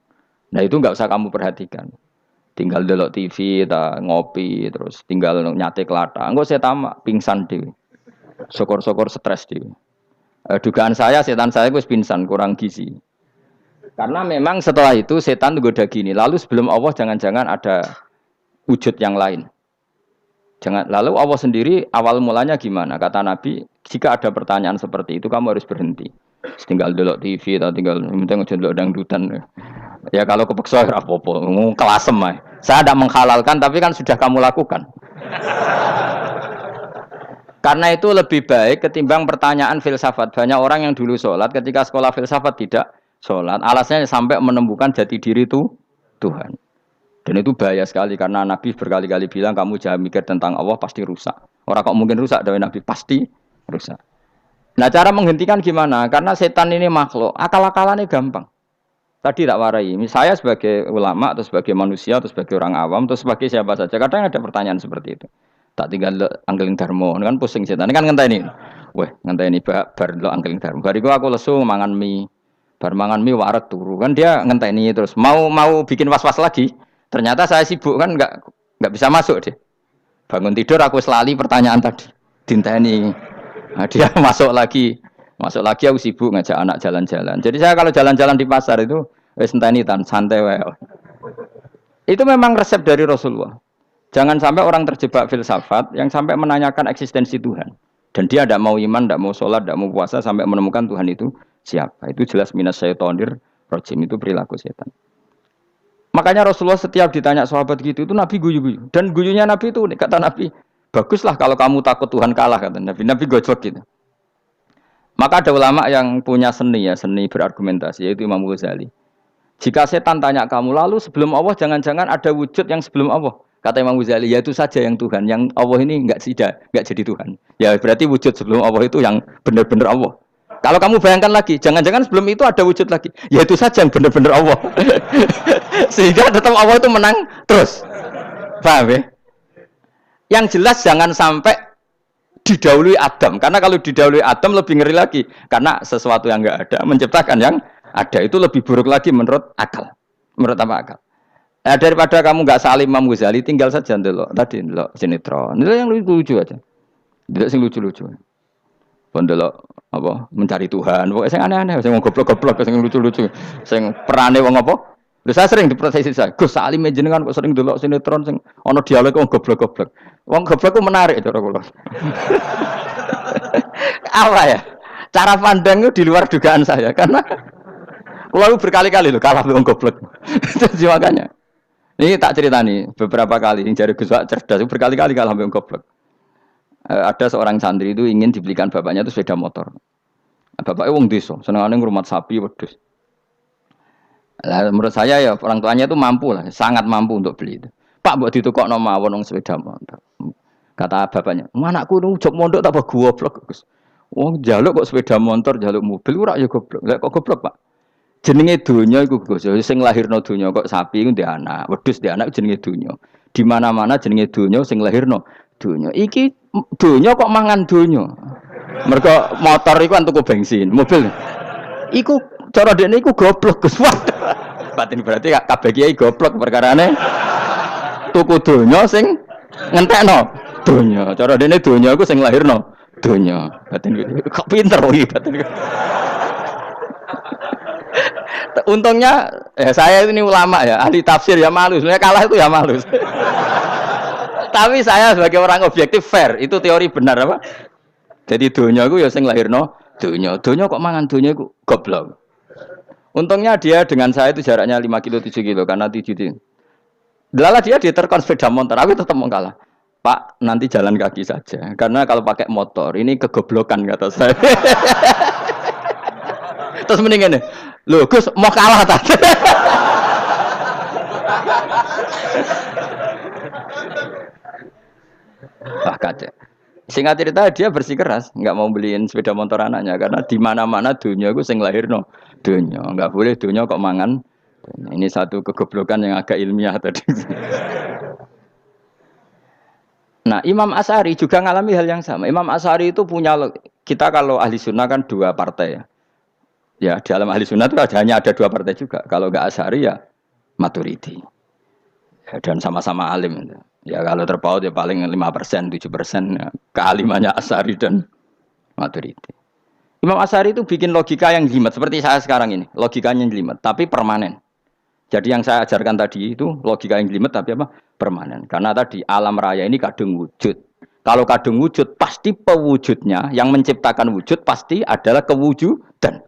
Nah itu nggak usah kamu perhatikan. Tinggal delok TV, ngopi, terus tinggal nyate kelata. Enggak saya tamak, pingsan dewi. Sokor-sokor stres dewi. Dugaan saya setan saya gue pingsan, kurang gizi. Karena memang setelah itu setan goda gini. Lalu sebelum Allah jangan-jangan ada wujud yang lain. Lalu Allah sendiri awal mulanya gimana? Kata Nabi, jika ada pertanyaan seperti itu kamu harus berhenti. Tinggal delok TV atau tinggal delok dangdutan. Ya kalau kepeksa ora apa-apa, kelasem ae. Saya tidak menghalalkan tapi kan sudah kamu lakukan. Karena itu lebih baik ketimbang pertanyaan filsafat. Banyak orang yang dulu sholat ketika sekolah filsafat tidak sholat. Alasannya sampai menemukan jati diri itu Tuhan. Dan itu bahaya sekali karena Nabi berkali-kali bilang kamu jangan mikir tentang Allah pasti rusak. Orang kok mungkin rusak dari Nabi pasti rusak. Nah cara menghentikan gimana? Karena setan ini makhluk, akal-akalannya gampang. Tadi tak warai, saya sebagai ulama atau sebagai manusia atau sebagai orang awam atau sebagai siapa saja, kadang ada pertanyaan seperti itu. Tak tinggal anggeling darmo, kan pusing setan, kan ngenteni. Weh, ngenteni bar lo anggeling darmo. Bariku aku lesu mangan mie, bar mangan mie waret turu, kan dia ngenteni terus mau bikin was-was lagi. Ternyata saya sibuk kan nggak bisa masuk deh. Bangun tidur aku selali pertanyaan tadi, dinteni. Nah, dia masuk lagi aku sibuk ngajak anak jalan-jalan. Jadi saya kalau jalan-jalan di pasar itu wis enteni tan santai wae. Itu memang resep dari Rasulullah. Jangan sampai orang terjebak filsafat yang sampai menanyakan eksistensi Tuhan. Dan dia tidak mau iman, tidak mau sholat, tidak mau puasa sampai menemukan Tuhan itu siapa. Itu jelas minas syaitonir rajim, itu perilaku setan. Makanya Rasulullah setiap ditanya sahabat gitu itu Nabi guyu-guyu. Dan guyunya Nabi itu kata Nabi, baguslah kalau kamu takut Tuhan kalah kata Nabi. Nabi gojlok gitu. Maka ada ulama yang punya seni berargumentasi, yaitu Imam Ghazali. Jika setan tanya kamu, lalu sebelum Allah jangan-jangan ada wujud yang sebelum Allah. Kata Imam Ghazali, ya itu saja yang Tuhan. Yang Allah ini enggak jadi Tuhan. Ya berarti wujud sebelum Allah itu yang benar-benar Allah. Kalau kamu bayangkan lagi, jangan-jangan sebelum itu ada wujud lagi. Ya itu saja yang benar-benar Allah. Sehingga tetap Allah itu menang terus. Paham ya? Yang jelas jangan sampai didahului Adam, karena kalau didahului Adam lebih ngeri lagi, karena sesuatu yang enggak ada menciptakan yang ada itu lebih buruk lagi menurut akal. Menurut apa akal? Nah, daripada kamu enggak salim Imam Ghazali, tinggal saja ndelok tadi ndelok sinetron. Itu yang lucu aja. Tidak sing lucu-lucu. Ndelok apa mencari Tuhan. Pokoknya sing aneh-aneh, sing goblok-goblok, sing lucu-lucu, sing perane wong apa? Lha saya sering diprotes saya. Gus Salim jenengan kok sering ndelok sinetron sing ana dialog wong goblok-goblok. Wong goblok ku menarik cara kula. Apa ya? Cara pandang itu di luar dugaan saya karena kula berkali-kali lho kalah wong goblok. Jadi makanya. Ini tak cerita nih beberapa kali yang jari Gus Wak cerdas berkali-kali kalah wong goblok. Ada seorang santri itu ingin dibelikan bapaknya itu sepeda motor. Bapaknya wong desa, senengane ngrumat sapi wedhus. Nah, menurut saya ya orang tuanya itu mampu lah, sangat mampu untuk beli itu. Pak buat ditukokno mawon wong sepeda motor. Kata bapaknya, anakku nu jog mondok tak goblok, Gus. Wong njaluk kok sepeda motor, njaluk mobil ora ya goblok. Lah kok goblok, Pak? Jenenge donya iku Gus. Sing lahirno donya kok sapi iku ndek anak, wedhus ndek anak jenenge donya. Di mana-mana jenenge donya sing lahirno donya. Iki donya kok mangan donya. Mergo motor iku kan tuku bensin, mobil. Iku cara dekne iku goblok Gus. Batin berarti kabeh kiai goblok perkarane tuku donya sing ngentekno donya. Cara dekne donya iku sing lahirno donya. Batin kok pinter iki batin. Untungnya saya ini ulama ya, ahli tafsir ya malu. Sebenarnya kalah itu ya malu. Tapi saya sebagai orang objektif fair, itu teori benar apa? Jadi donya iku ya sing lahirno donya. Donya kok mangan donya iku goblok. Untungnya dia dengan saya itu jaraknya 5 kilo 7 kilo karena 7 kilo. Delalah dia diterkon sepeda motor, aku tetap mau kalah. Pak, nanti jalan kaki saja. Karena kalau pakai motor ini kegoblokan kata saya. Terus mendingan nih, loh Gus mau kalah tadi. Wah kacau. Singkat cerita dia bersikeras, nggak mau beliin sepeda motor anaknya karena di mana-mana dunia gue sing lahirno dunia, nggak boleh dunia kok mangan. Ini satu kegoblokan yang agak ilmiah tadi. Nah Imam Asy'ari juga ngalami hal yang sama. Imam Asy'ari itu punya, kita kalau ahli sunnah kan 2 partai ya. Ya di dalam ahli sunnah itu hanya ada 2 partai juga. Kalau nggak Asy'ari ya Maturidi. Ya, dan sama-sama alim. Ya kalau terpaut ya paling 5%, 7% ya, kealimannya Asy'ari dan Maturidi. Imam Asy'ari itu bikin logika yang jelimet seperti saya sekarang ini, logikanya jelimet tapi permanen. Jadi yang saya ajarkan tadi itu logika yang jelimet tapi apa? Permanen. Karena tadi alam raya ini kadung wujud. Kalau kadung wujud pasti pewujudnya yang menciptakan wujud pasti adalah kewujudan.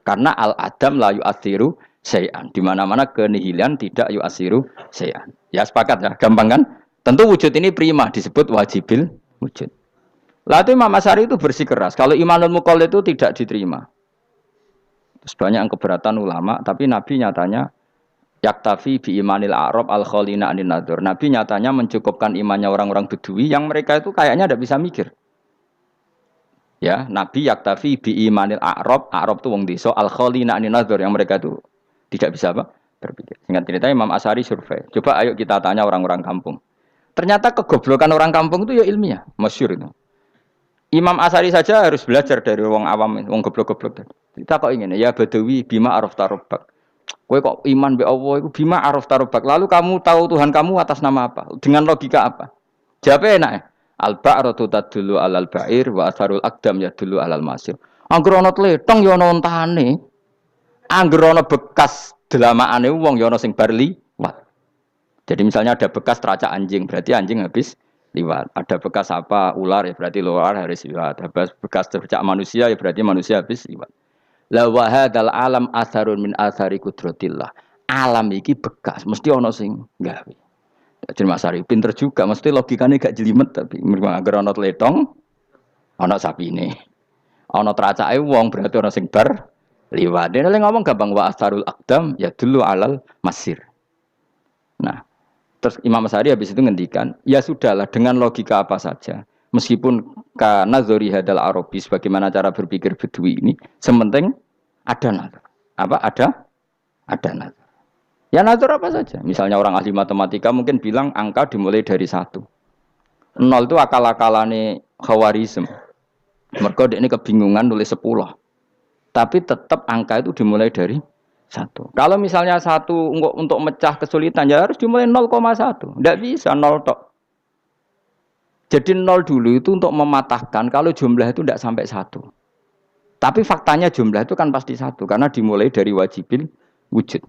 Karena al-adam la yu'athiru syai'an. Di mana-mana kenihilan tidak yu'athiru syai'an. Ya sepakat ya, gampang kan? Tentu wujud ini prima disebut wajibil wujud. Lah itu Imam Asy'ari itu bersikeras. Kalau imanul muqallid itu tidak diterima. Terus banyak yang keberatan ulama, tapi Nabi nyatanya yaktafi bi imanil a'rab al khalina anin nadur. Nabi nyatanya mencukupkan imannya orang-orang Bedui yang mereka itu kayaknya tidak bisa mikir. Ya, Nabi yaktafi bi imanil a'rab, a'rab itu wong desa al khalina anin nadur yang mereka itu tidak bisa apa? Berpikir. Singkat cerita Imam Asy'ari survei. Coba ayo kita tanya orang-orang kampung. Ternyata kegoblokan orang kampung itu ya ilmiah, masyhur itu. Imam Asy'ari saja harus belajar dari wong awam, wong goblok-goblok. Kita kok ingin ya Badawi bima arafta rabbak. Kowe kok iman be Allah itu bima arafta rabbak. Lalu kamu tahu Tuhan kamu atas nama apa? Dengan logika apa? Jawabnya enak ya. Al-ba'ratu tadullu 'alal ba'ir wa atharul aqdam yadullu 'alal masir. Angger ana tletong ya ana ontane. Angger ana bekas delamaane wong ya ana sing bar liwat. Jadi misalnya ada bekas teracak anjing, berarti anjing habis liwat. Ada bekas apa ular ya berarti ular harus liwat. Ada bekas tercak manusia ya berarti manusia habis liwat. La wa hadzal alam atharun min athari qudratillah. Alam iki bekas, mesti ana sing gawe. Jadi Mas Ari pinter juga, mesti logikane gak jelimet tapi agar ana tletong ana sapine. Ana teracake wong berarti ana sing bar liwat. Dene ngomong gampang wa atharul aqdam ya dulu alal masir. Nah, terus Imam Asy'ari habis itu ngendikan, ya sudahlah dengan logika apa saja. Meskipun karena zori hadal Arabis bagaimana cara berpikir Bedui ini, sementing ada nazar. Apa ada nazar. Ya nazar apa saja. Misalnya orang ahli matematika mungkin bilang angka dimulai dari 1. 0 itu akal-akalane Khawarizm. Mergo ini kebingungan nulis 10. Tapi tetap angka itu dimulai dari 1. Kalau misalnya 1 untuk mecah kesulitan ya harus dimulai 0,1. Tidak bisa 0 tok. Jadi 0 dulu itu untuk mematahkan kalau jumlah itu tidak sampai 1. Tapi faktanya jumlah itu kan pasti 1 karena dimulai dari wajibil wujud.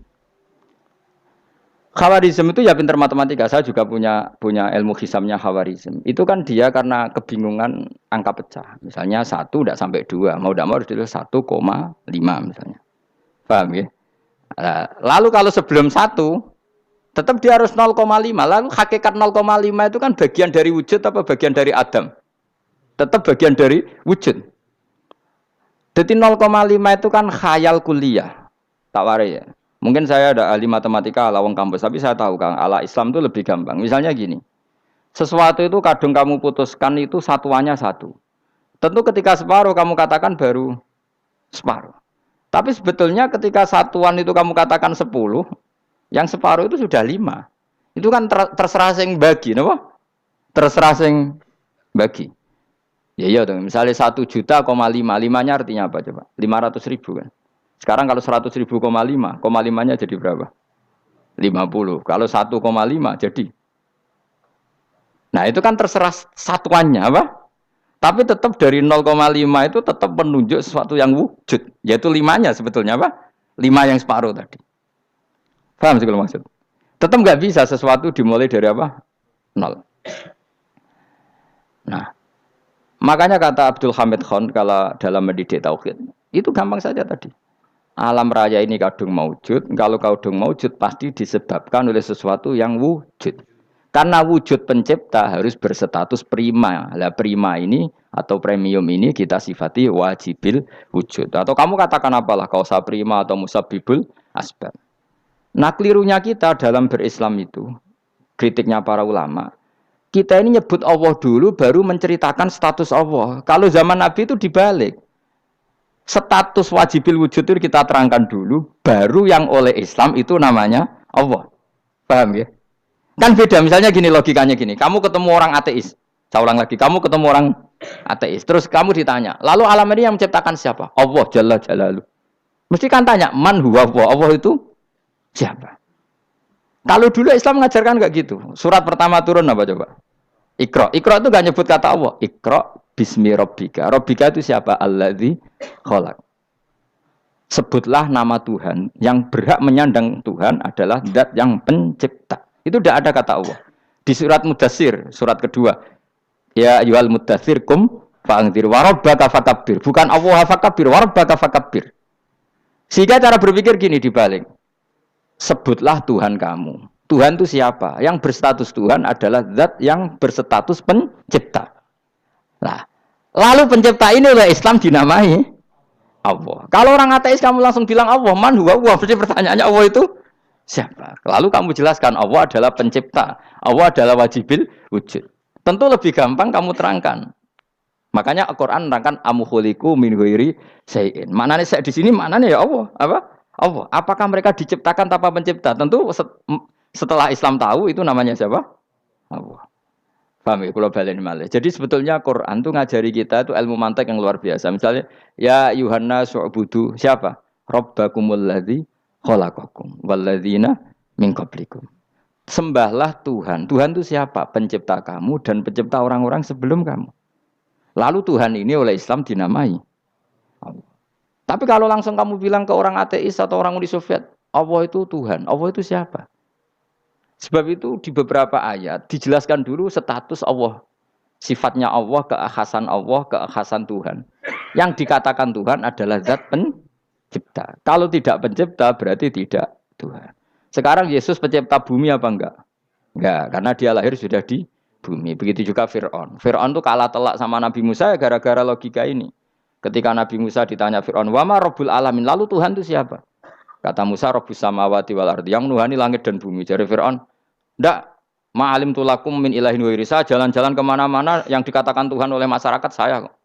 Khawarizm itu ya pintar matematika. Saya juga punya ilmu hisamnya Khawarizm. Itu kan dia karena kebingungan angka pecah. Misalnya 1 tidak sampai 2. Mau tidak mau harus ditulis 1,5 misalnya. Paham ya? Lalu kalau sebelum 1 tetap dia harus 0,5. Lalu hakikat 0,5 itu kan bagian dari wujud apa bagian dari Adam? Tetap bagian dari wujud. Jadi 0,5 itu kan khayal kuliah. Tak warai ya. Mungkin saya ada ahli matematika ala wong kampus, tapi saya tahu Kang, ala Islam itu lebih gampang. Misalnya gini. Sesuatu itu kadang kamu putuskan itu satuannya 1. Tentu ketika separuh kamu katakan baru separuh. Tapi sebetulnya ketika satuan itu kamu katakan 10, yang separuh itu sudah 5. Itu kan terserah sing bagi, napa? Terserah sing bagi. Ya iya dong, misalnya 1 juta, 5-nya artinya apa coba? 500.000 kan. Sekarang kalau 100.000, 5-nya jadi berapa? 50. Kalau 1,5 jadi. Nah, itu kan terserah satuannya apa? Tapi tetap dari 0,5 itu tetap menunjuk sesuatu yang wujud, yaitu 5-nya sebetulnya apa? 5 yang separuh tadi. Paham sih kalau maksud? Tetap nggak bisa sesuatu dimulai dari apa? 0. Nah, makanya kata Abdul Hamid Khan kalau dalam mendidik tauhid, itu gampang saja tadi. Alam raya ini kadung maujud, kalau kadung maujud pasti disebabkan oleh sesuatu yang wujud. Karena wujud pencipta harus berstatus prima. Lah prima ini atau premium ini kita sifati wajibil wujud. Atau kamu katakan apalah kausa prima atau musabibul asbab. Nah kelirunya kita dalam berislam itu, kritiknya para ulama, kita ini nyebut Allah dulu baru menceritakan status Allah. Kalau zaman Nabi itu dibalik. Status wajibil wujud itu kita terangkan dulu, baru yang oleh Islam itu namanya Allah. Paham ya? Kan beda, misalnya gini logikanya gini, kamu ketemu orang ateis, saya ulang lagi, kamu ketemu orang ateis, terus kamu ditanya, lalu alam ini yang menciptakan siapa? Allah Jalla Jalaluh. Mesti kan tanya, man huwa Allah itu siapa? Kalau dulu Islam mengajarkan enggak gitu, surat pertama turun apa coba? Iqra. Iqra itu enggak nyebut kata Allah, Iqra bismi rabbika. Rabbika itu siapa? Alladzi khalaq. Sebutlah nama Tuhan. Yang berhak menyandang Tuhan adalah zat yang pencipta. Itu tidak ada kata Allah. Di surat Mudatsir, surat kedua. Ya ayyuhal mudatsir kum fa'anzir wa rabbaka fakabbir. Bukan Allah fakabbir, wa rabbaka fakabbir. Sehingga cara berpikir gini dibalik. Sebutlah Tuhan kamu. Tuhan itu siapa? Yang berstatus Tuhan adalah zat yang berstatus pencipta. Nah, Lalu pencipta ini oleh Islam dinamai Allah. Kalau orang ateis kamu langsung bilang Allah, man huwa Allah, berarti pertanyaannya Allah itu siapa? Lalu kamu jelaskan Allah adalah pencipta, Allah adalah wajibil wujud. Tentu lebih gampang kamu terangkan. Makanya Al-Qur'an menerangkan amukhuliku min ghairi syai'in. Maknanya saya di sini maknanya ya Allah, apa? Allah. Apakah mereka diciptakan tanpa pencipta? Tentu setelah Islam tahu itu namanya siapa? Allah. Paham ya? Kalau balen malih. Jadi sebetulnya Quran tuh ngajari kita itu ilmu mantek yang luar biasa. Misalnya, ya Yuhanna su'budu siapa? Rabbakumul ladzi khalaqakum walladzina min qablikum. Sembahlah Tuhan. Tuhan itu siapa? Pencipta kamu dan pencipta orang-orang sebelum kamu. Lalu Tuhan ini oleh Islam dinamai Allah. Tapi kalau langsung kamu bilang ke orang ateis atau orang Uni Soviet, Allah itu Tuhan. Allah itu siapa? Sebab itu di beberapa ayat dijelaskan dulu status Allah. Sifatnya Allah, keakhasan Tuhan. Yang dikatakan Tuhan adalah zat pencipta. Kalau tidak pencipta berarti tidak Tuhan. Sekarang Yesus pencipta bumi apa enggak? Enggak, karena dia lahir sudah di bumi. Begitu juga Fir'aun. Fir'aun itu kalah telak sama Nabi Musa gara-gara logika ini. Ketika Nabi Musa ditanya Fir'aun, "Wama Rabbul Alamin?" Lalu Tuhan itu siapa? Kata Musa, Rabbus samawati wal ardi, yang menuhani langit dan bumi. Jadi Fir'aun, ndak, ma'alim tulakum min ilahin wairi. Saya jalan-jalan kemana-mana yang dikatakan Tuhan oleh masyarakat saya kok.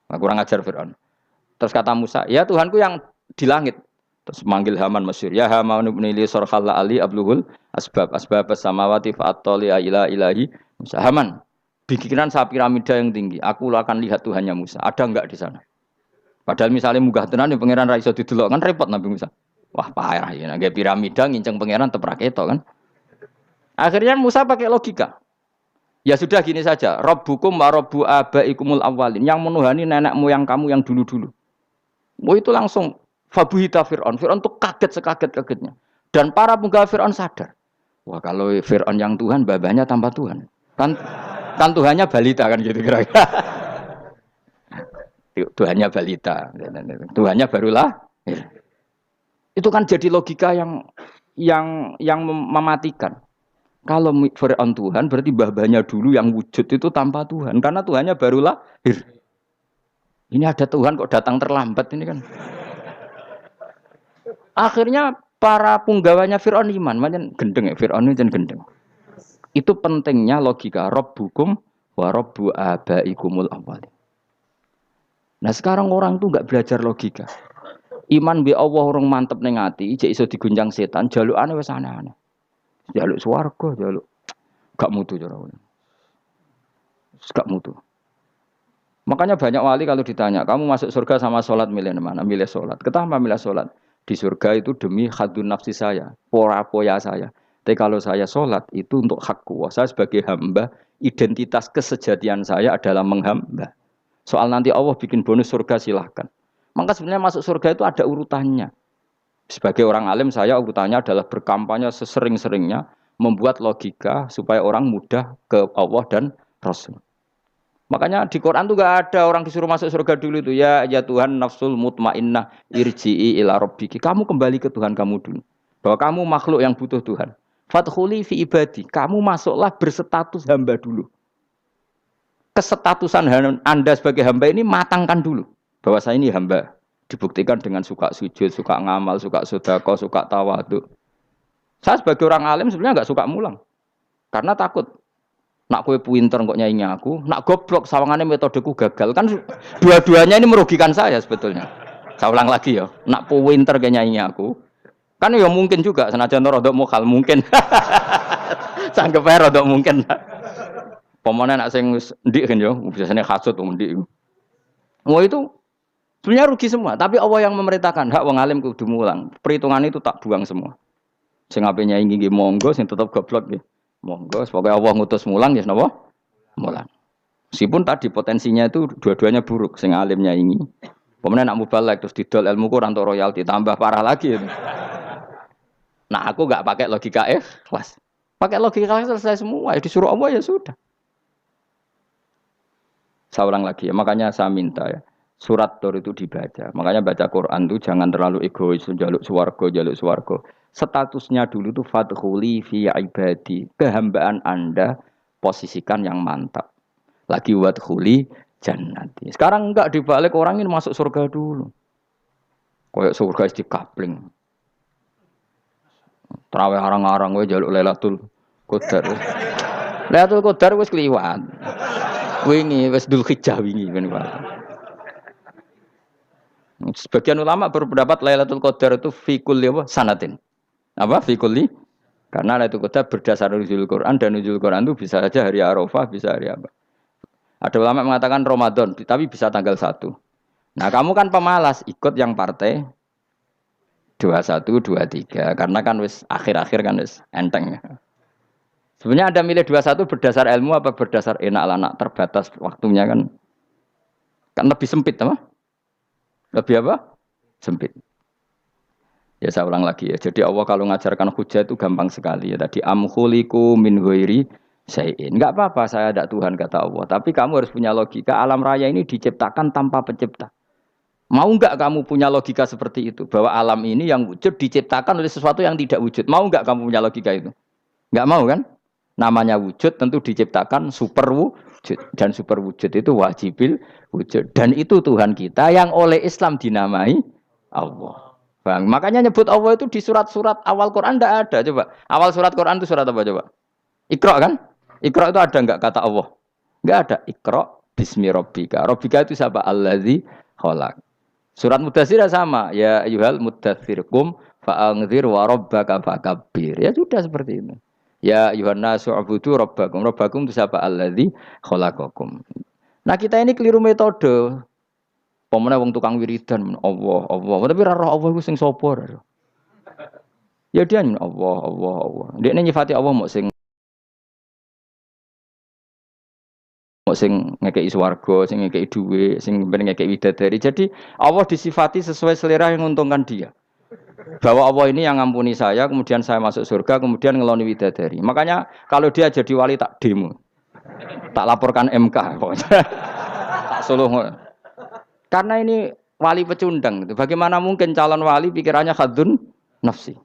Nah, kurang ajar Fir'aun. Terus kata Musa, ya Tuhanku yang di langit. Terus manggil Haman Masyur, ya Haman ibn Ili sorhalla ali abluhul asbab samawati fa'attoli ila ilahi Musa. Haman, bikinan saya piramida yang tinggi, aku akan lihat Tuhannya Musa. Ada enggak di sana? Padahal misalnya munggah tenan yang pangeran ra iso didelok kan repot Nabi Musa. Wah parah ya, nggak piramida nginceng pangeran tepraketo kan. Akhirnya Musa pakai logika. Ya sudah gini saja, Rabbukum wa rabbu abaikumul awwalin, yang menuhani nenek moyang kamu yang dulu-dulu. Oh itu langsung fabuhita Fir'aun. Fir'aun tuh kaget sekaget-kagetnya. Dan para penggawa Fir'aun sadar. Wah kalau Fir'aun yang Tuhan, babanya tanpa Tuhan. Kan Tuhannya balita kan gitu kira-kira. Tuhannya balita. Tuhannya barulah. Itu kan jadi logika yang mematikan. Kalau Fir'aun Tuhan berarti babanya dulu yang wujud itu tanpa Tuhan. Karena Tuhannya baru lahir. Ini ada Tuhan kok datang terlambat ini kan. Akhirnya para punggawanya Fir'aun iman. Macam gendeng ya, Fir'aun itu gendeng. Itu pentingnya logika. Rabbukum wa rabbu abaikumul awwalin. Nah sekarang orang tuh nggak belajar logika. Iman bi Allah orang mantep ning ati, jek iso digunjang setan, jalukane wis aneh-aneh. Jaluk swarga, jaluk gak mutu cara ngono. Gak mutu. Makanya banyak wali kalau ditanya, kamu masuk surga sama sholat milih mana? Milih sholat. Kenapa milih sholat? Di surga itu demi khadun nafsi saya, poya saya. Tapi kalau saya sholat itu untuk hakku. Saya sebagai hamba, identitas kesejatian saya adalah menghamba. Soal nanti Allah bikin bonus surga silahkan. Maka sebenarnya masuk surga itu ada urutannya. Sebagai orang alim saya urutannya adalah berkampanye sesering-seringnya membuat logika supaya orang mudah ke Allah dan Rasul. Makanya di Quran tuh gak ada orang disuruh masuk surga dulu itu ya Tuhan nafsul mutmainnah irji'i ila rabbiki. Kamu kembali ke Tuhan kamu dulu. Bahwa kamu makhluk yang butuh Tuhan. Fadkhuli fi ibadi. Kamu masuklah berstatus hamba dulu. Kesestatusan Anda sebagai hamba ini matangkan dulu. Bahwa saya ini hamba. Dibuktikan dengan suka sujud, suka ngamal, suka sedekah, suka tawadhu. Saya sebagai orang alim sebenarnya nggak suka mulang. Karena takut. Nak kue pinter kok nyanyi aku, nak goblok sawangannya metodeku gagal. Kan dua-duanya ini merugikan saya sebetulnya. Saya ulang lagi ya. Nak pinter kayak nyanyi aku. Kan ya mungkin juga. Senajan rodok mokal mungkin. Sanggep aja rodok mungkin. Pemana nak sing ndik kan yo. Biasanya hasut ndik. Mau itu sebenarnya rugi semua, tapi Allah yang memerintahkan hak wong alim kudu mulang. Perhitungan itu tak buang semua. Sing ape nyanyi nggih monggo, sing tetep goblok nggih. Monggo, sebagai Allah ngutus mulang ya napa? Mulang. Meskipun tadi potensinya itu dua-duanya buruk, sing alimnya ini. Pemenang nak mubalek terus didol ilmu Quran untuk royalti tambah parah lagi. Nah, aku enggak pakai logika ikhlas. Pakai logika ikhlas selesai semua, ya disuruh Allah ya sudah. Saya ulang lagi ya, makanya saya minta ya. Surat Tur itu dibaca. Makanya baca Quran itu jangan terlalu egois, jaluk swarga. Statusnya dulu itu fadkhuli fi ibadi. Kehambaan Anda posisikan yang mantap. Lagi wadkhuli jannati. Sekarang enggak, dibalik, orang ini masuk surga dulu. Kayak surga di kapling. Terawih arang-arang wae njaluk Lailatul Qadar. Lailatul Qadar wis kliwat. Wingi wis Dzulhijjah wingi kan Pak. Sebagian ulama berpendapat Lailatul Qadar itu fi kulli sanatin. Apa fi kulli? Karena Lailatul Qadar berdasar nuzul Quran, dan nuzul Quran itu bisa saja hari Arafah, bisa hari apa. Ada ulama mengatakan Ramadan, tapi bisa tanggal 1. Nah, kamu kan pemalas, ikut yang partai 21, 23. Karena kan wis akhir-akhir kan wis enteng. Sebenarnya Anda milih 21 berdasar ilmu apa berdasar enak lanak, terbatas waktunya kan? Kan lebih sempit, apa? Lebih apa? Sempit. Ya saya ulang lagi ya. Jadi Allah kalau ngajarkan hujah itu gampang sekali ya. Tadi amkhuliku min ghairi syai'in. Enggak apa-apa saya ada Tuhan kata Allah, tapi kamu harus punya logika. Alam raya ini diciptakan tanpa pencipta. Mau enggak kamu punya logika seperti itu? Bahwa alam ini yang wujud diciptakan oleh sesuatu yang tidak wujud. Mau enggak kamu punya logika itu? Enggak mau kan? Namanya wujud tentu diciptakan super wujud. Dan super wujud itu wajibil wujud. Dan itu Tuhan kita yang oleh Islam dinamai Allah. Bang, makanya nyebut Allah itu di surat-surat awal Quran enggak ada. Coba. Awal surat Quran itu surat apa coba? Iqra kan? Iqra itu ada enggak kata Allah? Enggak ada. Iqra bismi rabbika. Rabbika itu siapa? Allazi khalaq. Surat Mudatsir sama, ya ayyuhal mudatsir qum fa'anzir wa rabbaka fakabbir. Ya sudah seperti itu. Ya ayyuhan nasu ubudu rabbakum. Rabbakum itu siapa? Allazi khalaqakum. Nah, kita ini keliru metode. Pemene wong tukang wiridan Allah, Allah. Tapi ora roh Allah iku sing sapa? Ya dia Allah, Allah, Allah. Dekne nyifati Allah mok sing ngekei swarga, sing ngekei dhuwit, sing ben ngekei widadari. Jadi Allah disifati sesuai selera yang menguntungkan dia. Bahwa Allah ini yang ngampuni saya, kemudian saya masuk surga, kemudian ngeloni widadari. Makanya kalau dia jadi wali tak demo. Tak laporkan MK. Tak suluh. Karena ini wali pecundang. Bagaimana mungkin calon wali pikirannya khadun nafsi?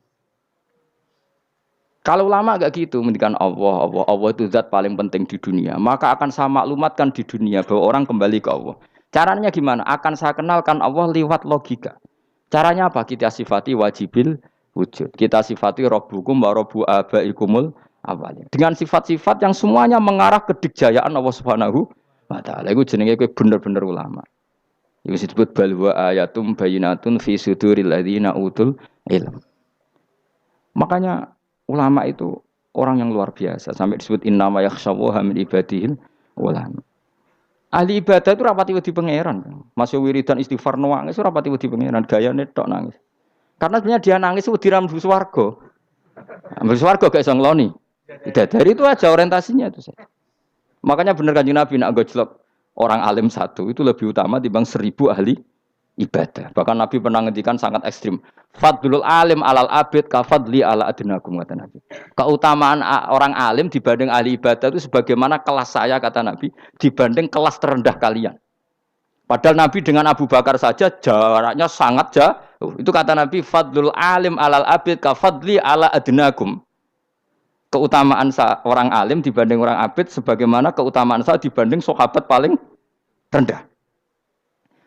Kalau ulama agak gitu, mendikan Allah, Allah, Allah itu zat paling penting di dunia. Maka akan saya maklumatkan di dunia bahwa orang kembali ke Allah. Caranya gimana? Akan saya kenalkan Allah lewat logika. Caranya apa? Kita sifati wajibil wujud. Kita sifati Rabbukum wa Rabbu abaikumul awalin. Dengan sifat-sifat yang semuanya mengarah ke dikjayaan Allah Subhanahu wa Ta'ala. Itu jenenge kowe bener-bener ulama. Itu disebut bal wa ayatum bayyinatun fi suduril ladzina utul ilm. Makanya ulama itu orang yang luar biasa. Sampai disebut innama yakhshawaha min ibadihil ulama. Ahli ibadah itu rapati wedi pangeran. Masih wiridan istighfar nangis rapati wedi pangeran, gayane tok nangis. Karena sebenarnya dia nangis wedi ra mlebu swarga. Mlebu swarga gak iso ngloni. Dari itu aja orientasinya itu. Makanya bener Kanjeng Nabi nak gojlok orang alim satu itu lebih utama dibanding 1000 ahli ibadah. Bahkan Nabi pernah ngendikan sangat ekstrim. Fadlul alim alal abid kafadli ala adnakum kata Nabi. Keutamaan orang alim dibanding ahli ibadah itu sebagaimana kelas saya kata Nabi dibanding kelas terendah kalian. Padahal Nabi dengan Abu Bakar saja jaraknya sangat jauh. Itu kata Nabi fadlul alim alal abid kafadli ala adnakum. Keutamaan orang alim dibanding orang abid sebagaimana keutamaan saya dibanding sahabat paling rendah.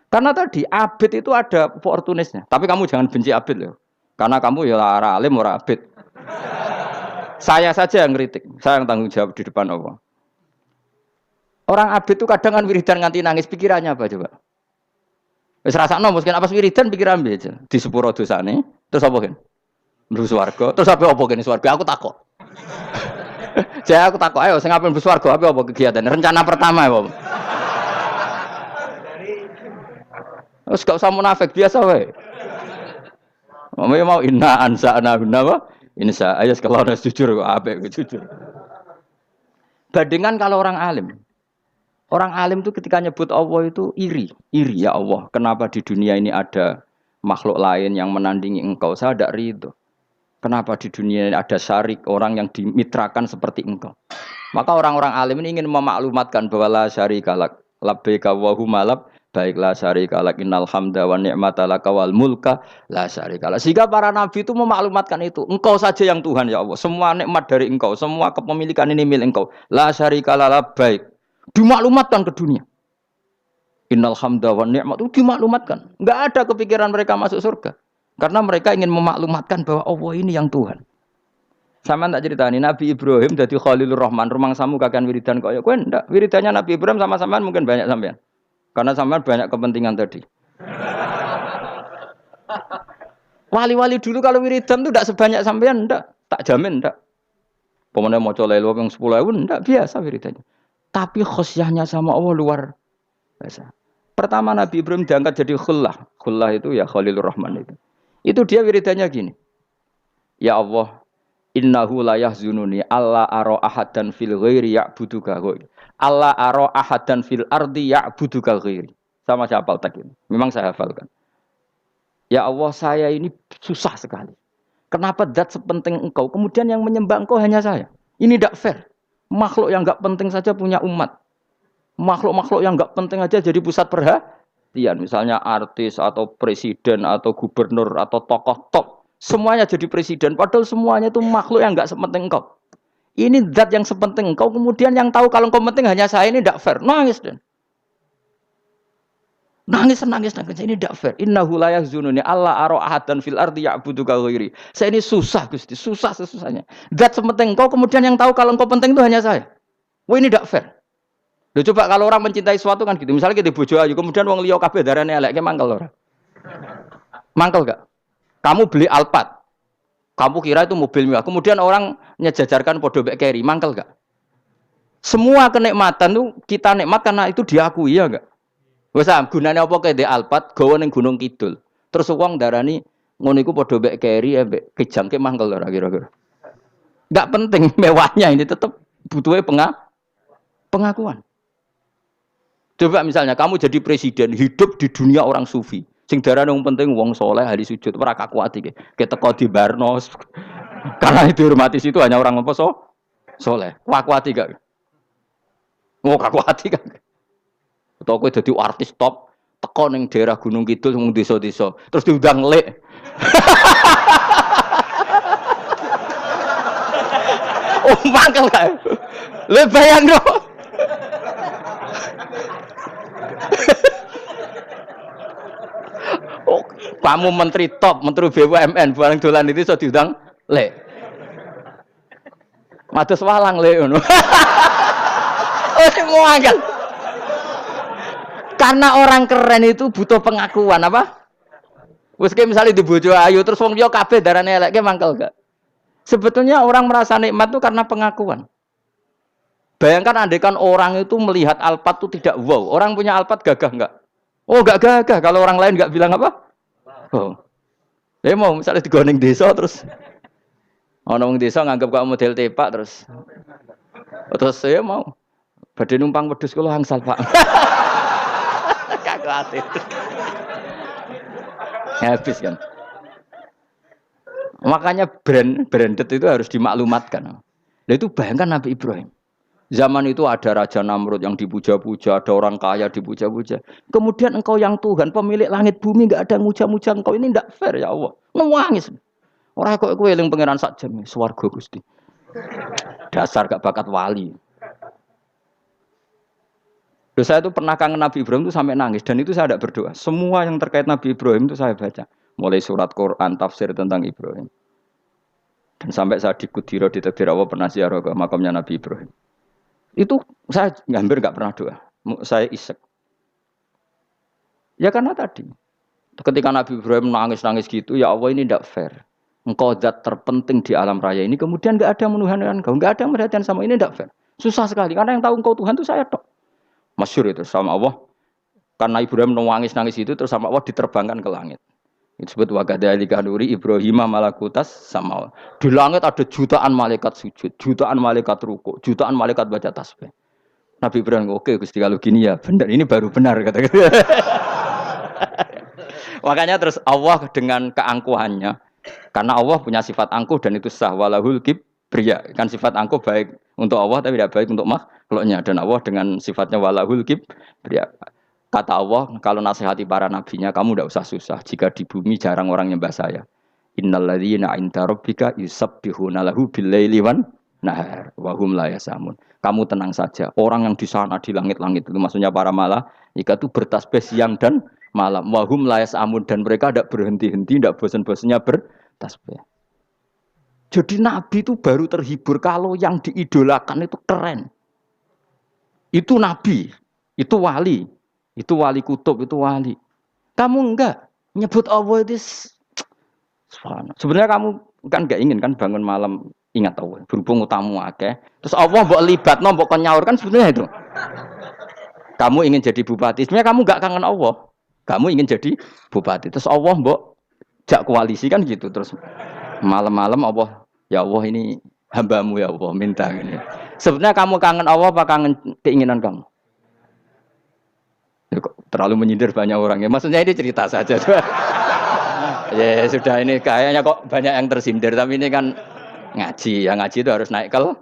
Karena tadi abid itu ada opportunisnya. Tapi kamu jangan benci abid loh. Karena kamu ya ora alim ora abid. Saya saja yang kritik. Saya yang tanggung jawab di depan Allah. Orang abid itu kadang kan wiridan nganti nangis. Pikirannya apa coba? Wis rasakno mungkin apa wiridan pikiran aja. Di sepuro dosane. Terus apa kan? Mlebu swarga. Terus apa kene swarga? Aku takok. Saya aku takok ayo sing ape mlebu swarga apa kegiatan? Rencana pertama apa? Terus gak usah munafik biasa wae. Mau inna ansa'na apa? Insya ayo kalau harus jujur kok apik jujur. Bandingan kalau orang alim. Orang alim itu ketika nyebut Allah itu iri ya Allah. Kenapa di dunia ini ada makhluk lain yang menandingi engkau? Saya tidak ridho. Kenapa di dunia ini ada syarik orang yang dimitrakan seperti engkau? Maka orang-orang alim ini ingin memaklumatkan bahwa la syarika lak labbaika wa huma baiklah syarika lak innal hamda wa ni'mata laka wal mulka la syarika lak. Sehingga para nabi itu memaklumatkan itu. Engkau saja yang Tuhan ya Allah. Semua nikmat dari engkau, semua kepemilikan ini milik engkau. La syarika lak baik. Dimaklumatkan ke dunia. Innal hamda wan ni'mat itu dimaklumatkan. Enggak ada kepikiran mereka masuk surga. Karena mereka ingin memaklumatkan bahwa Allah ini yang Tuhan. Sama tak ceritani Nabi Ibrahim jadi Khalilur Rahman, rumang samu kakan wiridan kaya kowe ndak. Wiridannya Nabi Ibrahim sama sampean mungkin banyak sampean. Karena sampean banyak kepentingan tadi. Wali-wali dulu kalau wiridan itu ndak sebanyak sampean ndak, tak jamin ndak. Pemene maca lelo yang 10.000 ndak biasa wiridannya. Tapi khosyahnya sama Allah luar biasa. Pertama Nabi Ibrahim diangkat jadi khullah. Khullah itu ya Khalilur Rahman itu. Itu dia wiridannya gini. Ya Allah, innahu la yahzununi alla ara ahadan fil ghairi ya'buduka ghairi. Alla ara ahadan fil ardi ya'buduka ghairi. Sama saya hafal tak ini. Memang saya hafalkan. Ya Allah, saya ini susah sekali. Kenapa zat sepenting engkau, kemudian yang menyembah engkau hanya saya? Ini tidak fair. Makhluk yang enggak penting saja punya umat. Makhluk-makhluk yang enggak penting aja jadi pusat perhatian. Misalnya artis atau presiden atau gubernur atau tokoh top. Semuanya jadi presiden, padahal semuanya itu makhluk yang enggak sepenting engkau. Ini zat yang sepenting engkau, kemudian yang tahu kalau engkau penting hanya saya, ini tidak fair. Nangis dan nangis. Ini tidak fair. Innahu la yahzununi alla ara ahadan fil ardi ya'buduka ghairi. Saya ini susah Gusti, susah sesusahnya. Zat sepenting engkau, kemudian yang tahu kalau engkau penting itu hanya saya. Wah ini tidak fair. Loh, coba kalau orang mencintai sesuatu kan gitu. Misalnya kita bojo ayu, kemudian wong liya kabeh darane elek, ki mangkel ora? Mangkel gak? Kamu beli Alphard, kamu kira itu mobil mewah. Kemudian orang nyejajarkan podo mek keri, mangkel gak? Semua kenikmatan itu kita nikmat karena itu diakui ya gak? Wes gunane apa ke Alphard gawa ning Gunung Kidul. Terus wong darani ngono iku podo mek keri ambek kejangke mangkel ora kira-kira. Gak penting mewahnya ini tetap butuhnya pengakuan. Coba misalnya kamu jadi presiden, hidup di dunia orang sufi. Sing darane wong penting wong soleh ahli sujud ora kakuati ke. Keteko di Barnos. Karena itu dihormati situ hanya orang apa soleh. Kakuati gak? Mau kakuati gak? Atau kowe dadi artis top teko ning daerah Gunung Kidul wong desa-desa, terus diundang lek. Oh, mangkel gak? Le bayangno. Oh, kamu menteri top, menteri BUMN, barang dolan itu iso diundang le. Mados walang le ngono. Oh, semua kan. Karena orang keren itu butuh pengakuan apa? Wes misalnya di bojo ayu terus wong liya kabeh darane elek ki mangkel gak? Sebetulnya orang merasa nikmat itu karena pengakuan. Bayangkan andekan orang itu melihat Alphard itu tidak wow. Orang punya Alphard gagah enggak? Oh, enggak gagah. Kalau orang lain enggak bilang apa? Oh. Ya mau misalnya di Gunung desa terus orang desa nganggap kamu model tepak terus saya mau badhe numpang wedhus kula angsal, Pak. Kagak ati. Habis kan. Makanya branded itu harus dimaklumatkan. Nah itu bayangkan Nabi Ibrahim. Zaman itu ada Raja Namrud yang dipuja-puja, ada orang kaya dipuja-puja. Kemudian engkau yang Tuhan, pemilik langit bumi, enggak ada muja-muja engkau. Ini enggak fair ya Allah. Nangis. Orang kok kowe eling pangeran sak jam, swarga Gusti. Dasar gak bakat wali. Saya itu pernah kangen Nabi Ibrahim itu sampai nangis. Dan itu saya tidak berdoa. Semua yang terkait Nabi Ibrahim itu saya baca. Mulai surat Quran, tafsir tentang Ibrahim. Dan sampai saya di Kudiro, di Takdir Allah pernah ziarah ke makamnya Nabi Ibrahim. Itu saya hampir nggak pernah doa. Saya isek. Ya karena tadi. Ketika Nabi Ibrahim nangis-nangis gitu, ya Allah ini tidak fair. Engkau zat terpenting di alam raya ini. Kemudian nggak ada menuhankan engkau. Nggak ada yang perhatian sama ini tidak fair. Susah sekali. Karena yang tahu engkau Tuhan itu saya tok. Masyhur itu sama Allah. Karena Ibrahim nangis-nangis itu terus sama Allah diterbangkan ke langit. Itu disebut wakadzalika nuri Ibrahim malakutas sama. Di langit ada jutaan malaikat sujud, jutaan malaikat rukuk, jutaan malaikat baca tasbih. Nabi Ibrahim, oke Gusti kalau gini ya benar, ini baru benar kata. Makanya terus Allah dengan keangkuhannya, karena Allah punya sifat angkuh dan itu sah walahul kibriya. Kan sifat angkuh baik untuk Allah tapi tidak baik untuk makhluknya, dan Allah dengan sifatnya walahul kibriya. Kata Allah, kalau nasihati para nabinya, kamu tidak usah susah. Jika di bumi jarang orang nyembah saya. Innalladzina 'inda rabbika yusabbihuna lahu bil-laili wan nahar wa hum la yasamun. Kamu tenang saja. Orang yang di sana di langit-langit itu maksudnya para malaikat itu bertasbih siang dan malam. Wa hum la yasamun dan mereka tidak berhenti-henti, tidak bosan-bosannya bertasbih. Jadi Nabi itu baru terhibur kalau yang diidolakan itu keren. Itu Nabi, itu wali kutub, itu wali. Kamu enggak nyebut Allah itu sebenarnya kamu kan enggak ingin kan bangun malam ingat Allah. Berhubung utamu akeh. Terus Allah mbok libatno, mbok nyaur kan sebetulnya itu. Kamu ingin jadi bupati, sebenarnya kamu enggak kangen Allah. Kamu ingin jadi bupati. Terus Allah mbok jak koalisi kan gitu. Terus malam-malam Allah, ya Allah ini hambamu ya Allah minta ini. Sebenarnya kamu kangen Allah apa kangen keinginan kamu? Ya, kok terlalu menyindir banyak orang ya. Maksudnya ini cerita saja. Ya sudah ini kayaknya kok banyak yang tersindir. Tapi ini kan ngaji. Yang ngaji itu harus naik kelas.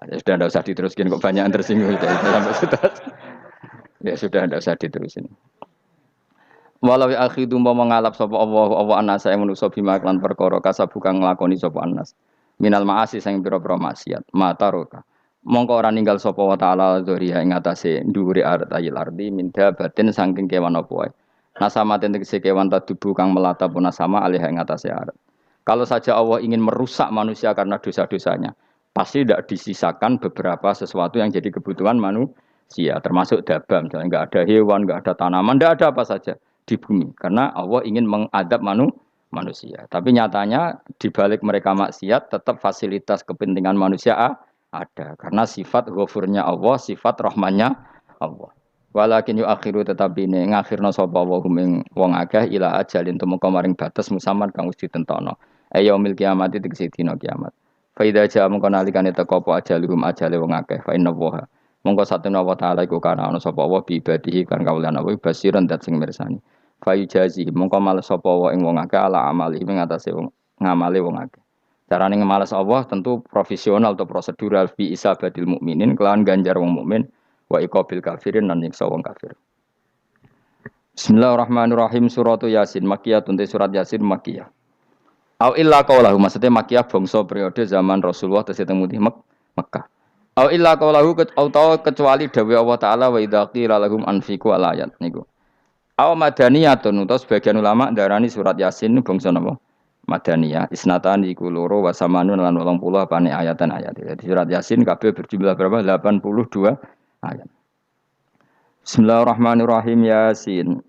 Ya sudah tidak usah diteruskan kok banyak yang tersinggung. Ya sudah tidak usah diterusin. Walau akhidu mau mengalap sapa Allah anas saya manusa bima lan perkara kasab bukan nglakoni sapa anas. Minal ma'asi sing pira-pira maksiat. Mata roka. Mongko ora ninggal sapa wa ta'ala dzuriya ing atase dhuwure artayil ardi minda batin saking kewan apa wae. Nasama tegese kewan tadubu kang melata pun nasama alih ing atase arat. Kalau saja Allah ingin merusak manusia karena dosa-dosanya, pasti tidak disisakan beberapa sesuatu yang jadi kebutuhan manusia, termasuk dabam, misalnya enggak ada hewan, enggak ada tanaman, enggak ada apa saja di bumi karena Allah ingin mengadab manusia. Tapi nyatanya di balik mereka maksiat tetap fasilitas kepentingan manusia ada karena sifat ghafurnya Allah, sifat rahmannya Allah. Walakin akhiru tetapi ini ngakhirna sapa wa hum wong akeh ila ajalin tumeka maring batas musaman kang wis ditentono. Yaumil kiamat tegese dina kiamat. Fa idza jaa mongko nalikane teka apa ajaluhum ajale wong akeh fa inna wa mongko satuna wa taala iku kana ana sapa wa bi ibadihi kan kaulan apa basiran dat sing mirsani. Fa yujazi mongko males sapa wa ing wong akeh ala amali ing atase wong ngamale wong akeh. Carane ngemales Allah tentu profesional atau prosedural fi isabatil mukminin kelawan ganjar wong mukmin wa iqabil kafirin lan nyiksa wong kafir. Bismillahirrahmanirrahim suratu Yasin Makkiyah tunte surat Yasin Makkiyah. Au illa qaulahu maksudnya Makkiyah bangsa periode zaman Rasulullah tesih teng Mekah. Au illa qaulahu kecuali dawuh Allah taala wa idza qila lahum anfiqu al ayat niku. Au madaniyatun utawa sebagian ulama darani surat Yasin bangsa napa? Madaniyah isnatan iku loro wa samanun lan 80 apane ayatan ayat. Jadi surat Yasin kabeh berjumlah berapa? 82 ayat. Bismillahirrahmanirrahim Yasin.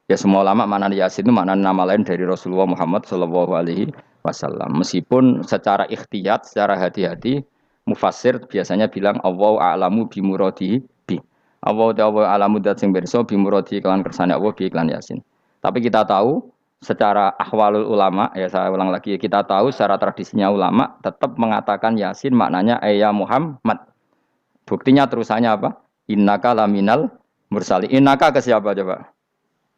Ya semua ulama makna Yasin itu makna nama lain dari Rasulullah Muhammad sallallahu alaihi wasallam. Meskipun secara ikhtiyat, secara hati-hati mufassir biasanya bilang Allahu a'lamu bi muradihi bi. Allahu a'lamu dzat sing pirsa bi muradihi kelan kersane Allah bi iklan Yasin. Tapi kita tahu secara ahwalul ulama, ya saya ulang lagi, kita tahu secara tradisinya ulama tetap mengatakan Yasin maknanya ya Muhammad. Buktinya terusannya apa? Innaka laminal mursalin. Innaka ke siapa coba?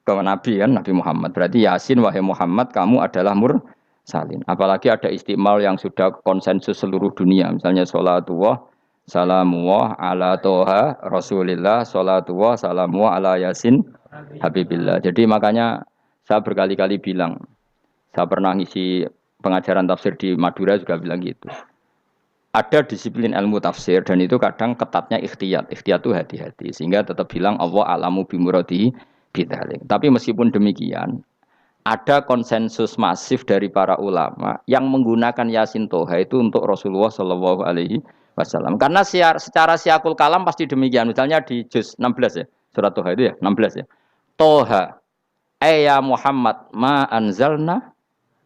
Ke Nabi kan, Nabi Muhammad. Berarti Yasin wahai Muhammad kamu adalah mursalin. Apalagi ada istimal yang sudah konsensus seluruh dunia. Misalnya sholatullah, salamullah ala toha rasulillah, sholatullah, salamullah ala Yasin habibillah. Jadi makanya saya berkali-kali bilang, saya pernah ngisi pengajaran tafsir di Madura juga bilang gitu. Ada disiplin ilmu tafsir dan itu kadang ketatnya ikhtiyat. Ikhtiyat itu hati-hati. Sehingga tetap bilang Allah alamu bimuradihi bidzalik. Tapi meskipun demikian, ada konsensus masif dari para ulama yang menggunakan Yasin Toha itu untuk Rasulullah Shallallahu Alaihi Wasallam. Karena secara siakul kalam pasti demikian. Misalnya di juz 16 ya, surat Toha itu ya, 16 ya. Toha, ya Muhammad, ma anzalna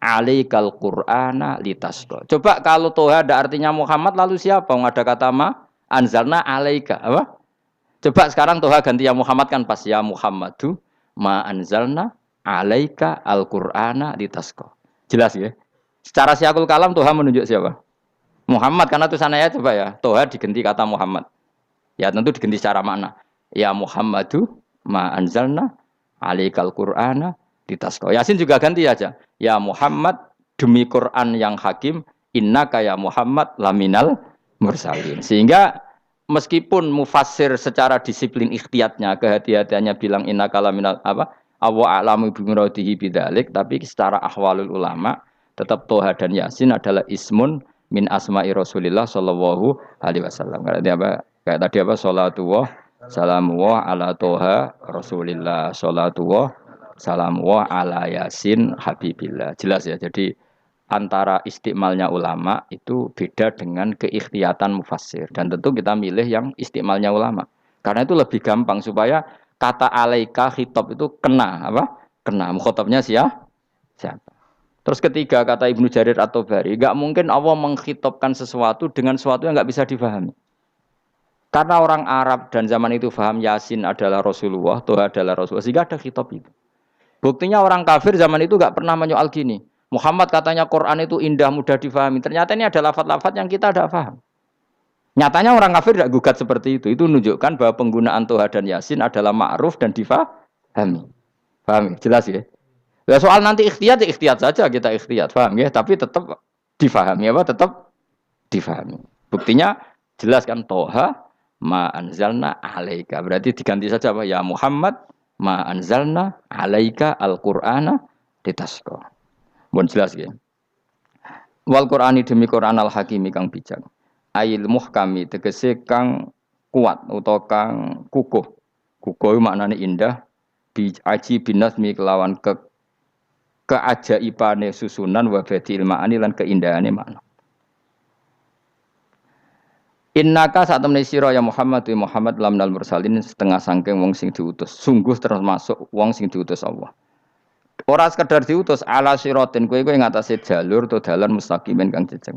alaikal Qur'ana litasqa. Coba kalau Toha ada artinya Muhammad lalu siapa? Ada kata ma anzalna alaika apa? Coba sekarang Toha ganti ya Muhammad kan pas ya Muhammadu ma anzalna alaika al-Qur'ana litasqa. Jelas ya? Secara siakul kalam Toha menunjuk siapa? Muhammad karena tulisannya ya coba ya. Toha diganti kata Muhammad. Ya tentu diganti secara makna. Ya Muhammadu ma anzalna alaikal Qur'ana litasqa. Yasin juga ganti aja. Ya Muhammad demi Quran yang hakim innaka ya Muhammad laminal mursalin. Sehingga meskipun mufassir secara disiplin ikhtiyatnya kehati-hatiannya bilang innaka laminal apa awa a'lamu bimuradihi bidzalik, tapi secara ahwalul ulama tetap Toha dan Yasin adalah ismun min asma'i Rasulillah sallallahu alaihi wasallam. Kayak tadi apa salatullah salamullah ala toha Rasulillah salatullah salamullah ala yasin habibillah. Jelas ya. Jadi antara istimalnya ulama itu beda dengan keikhtiyatan mufassir, dan tentu kita milih yang istimalnya ulama karena itu lebih gampang supaya kata alaika khitab itu kena apa? Kena mukhatabnya siapa? Terus ketiga kata Ibnu Jarir At-Tabari, enggak mungkin Allah mengkhitabkan sesuatu dengan sesuatu yang enggak bisa difahami. Karena orang Arab dan zaman itu paham Yasin adalah Rasulullah, Toha adalah Rasulullah, sehingga ada khitab itu. Buktinya orang kafir zaman itu enggak pernah menyoal gini. Muhammad katanya Quran itu indah, mudah difahami. Ternyata ini ada lafaz-lafaz yang kita tidak paham. Nyatanya orang kafir tidak gugat seperti itu. Itu menunjukkan bahwa penggunaan Toha dan Yasin adalah ma'ruf dan difahami. Paham? Jelas ya? Ya soal nanti ikhtiyat, ya ikhtiyat saja kita ikhtiyat. Paham ya? Tapi tetap difahami apa? Tetap difahami. Buktinya jelas kan Toha ma anzalna alaika. Berarti diganti saja apa? Ya Muhammad ma anzalna alaika al-Qur'ana litasqa. Bon jelas ya. Wal Qur'ani demi Qur'an al Hakimi kang bijak. Ail muhkami tegese kang kuat utawa kang kukuh. Kukuh maknane indah, bi aji binasmi kelawan keajaibane susunan wa badil ma'ani lan keindahane makna. Innaka saat temne sira ya Muhammad wa Muhammad lamnal mursalin setengah sangking wong sing diutus. Sungguh termasuk wong sing diutus Allah. Ora sekedar diutus ala siratin kowe ngatasi jalur to dalan mustaqimin kang jejeg.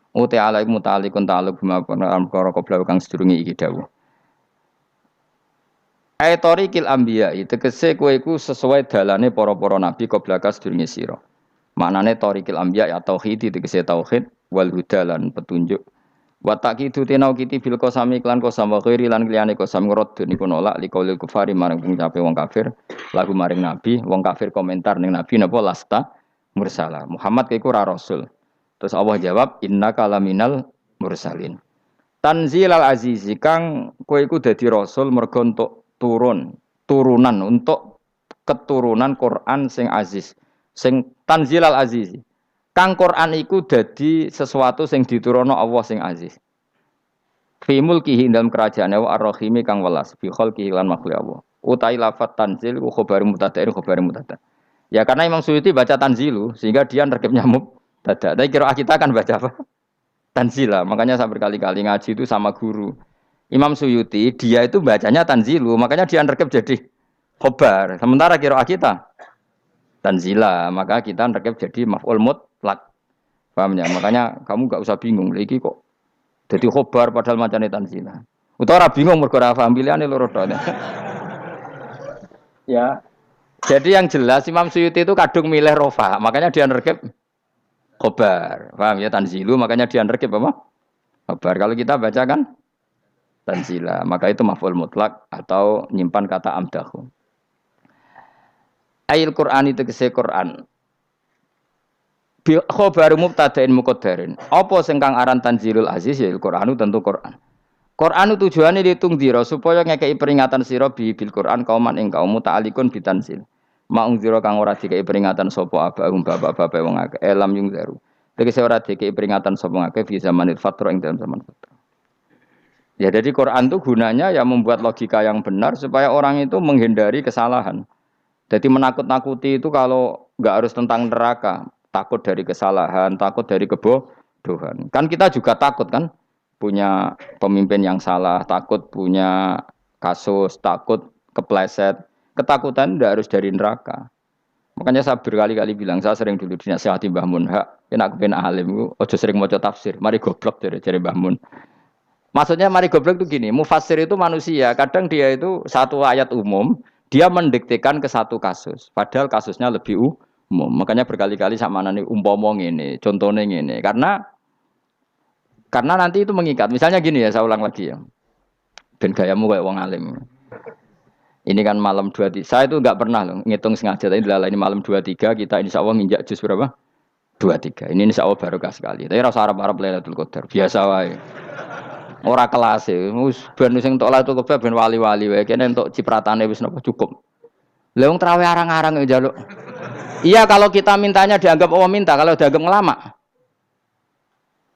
Uti alaikum ta'alikun ta'aluk bima perkara qabla kang sedurunge iki dawuh. Aitorikil anbiya tegese kowe iku sesuai dalane para-para nabi qabla ka sedurunge sira. Maknane torikil anbiya ya tauhid tegese tauhid wal huda lan petunjuk. Wa taqidu tinau kiti bil qasami lan qasam wa ghairi lan liyane qasam ngrad niku nolak liqaulil kufari marang pengucape wong kafir lagu maring nabi wong kafir komentar ning nabi napa lasta mursala Muhammad iku ora rasul. Terus Allah jawab innaka laminal mursalin. Tanzilal azizi kang kowe iku dadi rasul mergo entuk turunan untuk keturunan Quran sing aziz sing tanzilal azizi. Kang Quran iku dadi sesuatu sing diturunno Allah sing aziz. Fi mulkihi dalam kerajaane wa ar-rahimi kang welas fi khalqihi lan makhluk Allah. Utai lafat tanzil ku khabar mubtada'in khabar mubtada'. Ya karena Imam Suyuti baca tanzilu sehingga dia nerkepnya mubtada'. Tapi kira kita kan baca apa? Tanzila. Makanya saya berkali-kali ngaji itu sama guru. Imam Suyuti dia itu bacanya tanzilu, makanya dia nerkep jadi khabar. Sementara kira kita tanzila, maka kita nerkep jadi maf'ul mutlaq. Paham ya? Makanya kamu enggak usah bingung iki kok dadi khobar padahal macane tanzila. Utawa ora bingung mergo ora paham pilihane loro tok. Ya. Jadi yang jelas Imam Suyuti itu kadung milih rofa, makanya dia nerkep khobar. Paham ya tanzilu, makanya dia nerkep apa? Khobar. Kalau kita baca kan tanzila, maka itu maf'ul mutlaq atau nyimpan kata amdahu. Ayil Qur'an itu tegese Qur'an. Bi khabar mubtada'in muqaddarin. Apa sing kang aran tanzilul aziz ya Qur'anu tentu Qur'an. Qur'anu tujuane ditungdira supaya ngekeki peringatan sira bil Qur'an kauman ing kaum ta'alikun bitanzil. Maungzira kang ora dikeki peringatan sapa abahum bapak-bapak wong akeh elam yung zaru. Tegese ora dikeki peringatan sapa akeh di zamanil fatra ing dalam zaman fatra. Ya jadi Qur'an itu gunanya ya membuat logika yang benar supaya orang itu menghindari kesalahan. Jadi menakut-nakuti itu kalau nggak harus tentang neraka, takut dari kesalahan, takut dari kebodohan. Kan kita juga takut kan, punya pemimpin yang salah, takut punya kasus, takut kepleset. Ketakutan tidak harus dari neraka. Makanya saya berkali-kali bilang, saya sering dulu dinasihati Mbah Mun, enak ben alim, ojo sering maca tafsir, mari goblok dari Mbah Mun. Maksudnya mari goblok itu gini, mufassir itu manusia, kadang dia itu satu ayat umum, dia mendiktekan ke satu kasus, padahal kasusnya lebih umum. Makanya berkali-kali sama nani umpama ngene, contohnya ngene. Karena nanti itu mengikat. Misalnya gini ya, saya ulang lagi ya. Ben gayamu kayak wong alim. Ini kan malam 23. Saya itu enggak pernah loh ngitung sengaja. Tapi ini malam 23 kita insya Allah nginjak juz berapa? 23. Ini insya Allah barokah sekali. Tapi rasa Arab-Arab Lailatul Qadar. Biasa wae. Ora kelas e, wis ben sing entuk Lailatul Qadar ben wali-wali wae. Kene entuk cipratane wis napa cukup. Lah wong traweh arang-arang njaluk. Iya kalau kita mintanya dianggap Allah minta, kalau dianggap ngelama.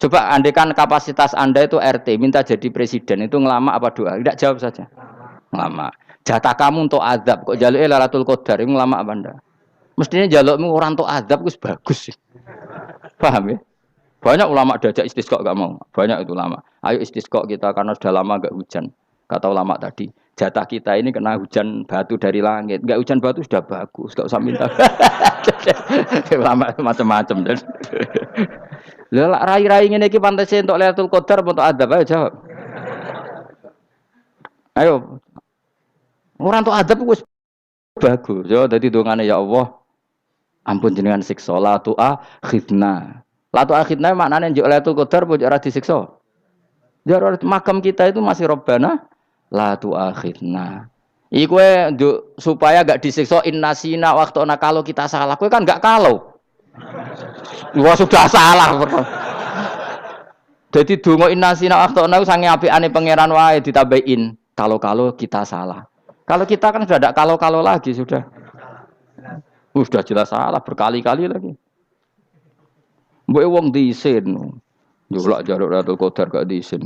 Coba andekan kapasitas Anda itu RT, minta jadi presiden, itu ngelama apa doa? Tidak, jawab saja. Ngelama. Jatah kamu untuk azab, kok jaluk Lailatul Qadar, itu ngelama apa Anda? Mestinya jalukmu orang untuk azab itu bagus sih. Paham ya? Banyak ulama diajak istisqa gak mau. Banyak itu ulama. Ayo istisqa kita karena sudah lama gak hujan. Kata ulama tadi, jatah kita ini kena hujan batu dari langit. Gak hujan batu sudah bagus, gak usah minta. Ulama macam-macam. Lah rai-rai ngene iki pantese entuk Lailatul Qadar apa entuk adab? Ayo jawab. Ayo. Ora entuk adab wis bagus. Yo dadi dongane ya Allah, ampun jenengan siksa la tu'akhidna. La tu'akhidna maknane njuk Lailatul Qadar apa ora disiksa? Ya makam kita itu masih Robbana la tu'akhidna. Iku supaya gak disiksa innasina waqtuna kalau kita salah. Kowe kan gak kalau. Wah sudah salah. Jadi donga innasina waqtuna sange apikane pangeran wae ditambahin. Kalau kita salah. Kalau kita kan sudah tidak kalau lagi sudah. Sudah jelas salah berkali-kali lagi. Mbok wong diisin. Julak jaluk Lailatul Qadar gak diisin.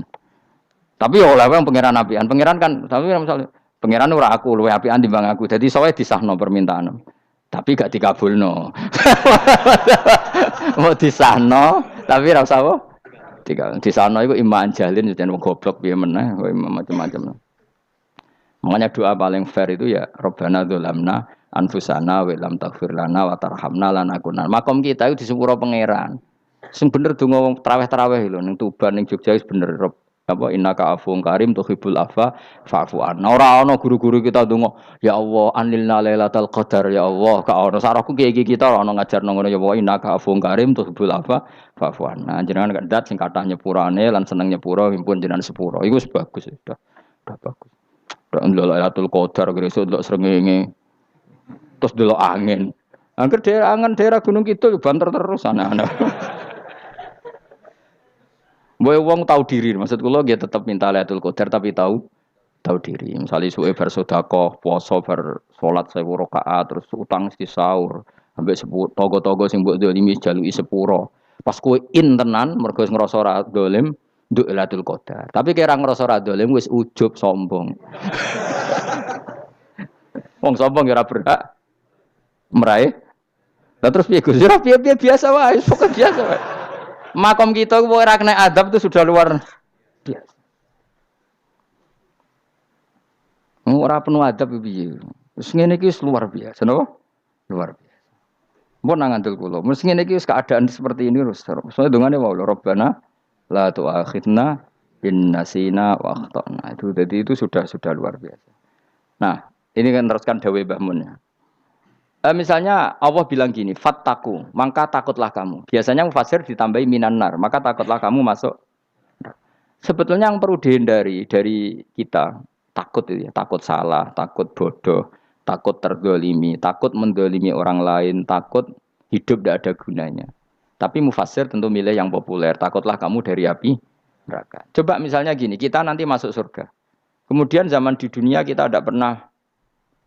Tapi ya oleh wong pangeran apian. Pangeran kan tapi misalnya pangeran ora aku luwe apian timbang aku. Jadi sowe disahno permintaan. Tapi gak dikabulno. Mau disahno tapi ora usah apa? Disahno iku iman jalin jan wong goblok piye meneh, macam-macam. Makanya doa paling fair itu ya Rabbana dzalamna anfusana wa lam taghfir lana wa tarhamna lanakunanna. Makom kita itu disepuro pangeran. Sing bener donga wong traweh-traweh lho ning Tuban ning Jogja wis bener apa innaka afuwun karim tuhibbul afwa fa'fu anna. Ora ana guru-guru kita donga ya Allah anilna lailatul qadar ya Allah. Ka ono sarahku kiye kita ora ono ngajarno ngono ya Allah innaka afuwun karim tuhibbul afwa fa'fu anna. Jenengan kandat sing kathah nyepurane lan seneng nyepuro impun jenengan sepuro. Iku wis bagus sudah. Udah bagus. Ndelok Lailatul Qadar gresuk ndelok srengenge. Terus ndelok angin. Angger daerah Gunung Kidul banter terus anak-anak. Mbok wong tahu diri, maksud kula nggih tetep minta Lailatul Qadar tapi tahu diri. Misalnya suwe bar sedekah, puasa bar salat 1000 rakaat terus utang mesti sahur. Ambek togo-togo sing mbok dolimi jaluki sepuro. Pas kowe tenan mergo ngrasa ora dolim nduk Lailatul Qadar. Tapi kira ngrasa ora dolim wis ujub sombong. Wong sombong ora berhak meraih. Lah terus piye Gus? Ora piye biasa wae, pokoke biasa wae. Makom kita kok ora kena adab itu sudah luar biasa. Ora penuh adab piye. Wis ngene iki luar biasa, napa? Luar biasa. Mun nang ngandel kula, mesti ngene iki keadaan seperti ini terus. Soale dongane wae Rabbana la tu'akhidna in nasina wa akhtana. Itu jadi itu sudah luar biasa. Nah, ini kan teruskan dawuh Mbah Mun ya. Misalnya Allah bilang gini, fattaku, maka takutlah kamu. Biasanya mufasir ditambahi minan nar, maka takutlah kamu masuk. Sebetulnya yang perlu dihindari dari kita, takut itu ya, takut salah, takut bodoh, takut terdolimi, takut mendolimi orang lain, takut hidup tidak ada gunanya. Tapi mufasir tentu milih yang populer, takutlah kamu dari api neraka. Coba misalnya gini, kita nanti masuk surga. Kemudian zaman di dunia kita tidak pernah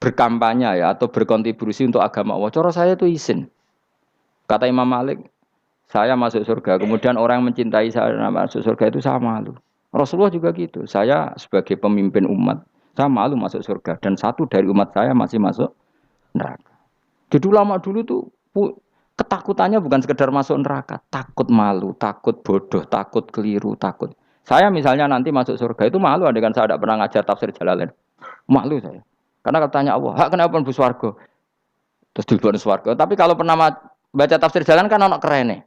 berkampanye ya atau berkontribusi untuk agama Allah. Cara saya itu izin. Kata Imam Malik, saya masuk surga. Kemudian orang yang mencintai saya masuk surga itu saya malu. Rasulullah juga gitu. Saya sebagai pemimpin umat, saya malu masuk surga. Dan satu dari umat saya masih masuk neraka. Jadi ulama dulu tuh ketakutannya bukan sekedar masuk neraka, takut malu, takut bodoh, takut keliru, takut. Saya misalnya nanti masuk surga itu malu, andaikan saya tidak pernah ngajar tafsir Jalalain. Malu saya. Karena katanya Allah, hak kenapa pun buswargo? Terus diberi swargo. Tapi kalau pernah baca tafsir jalan kan anak keren nih.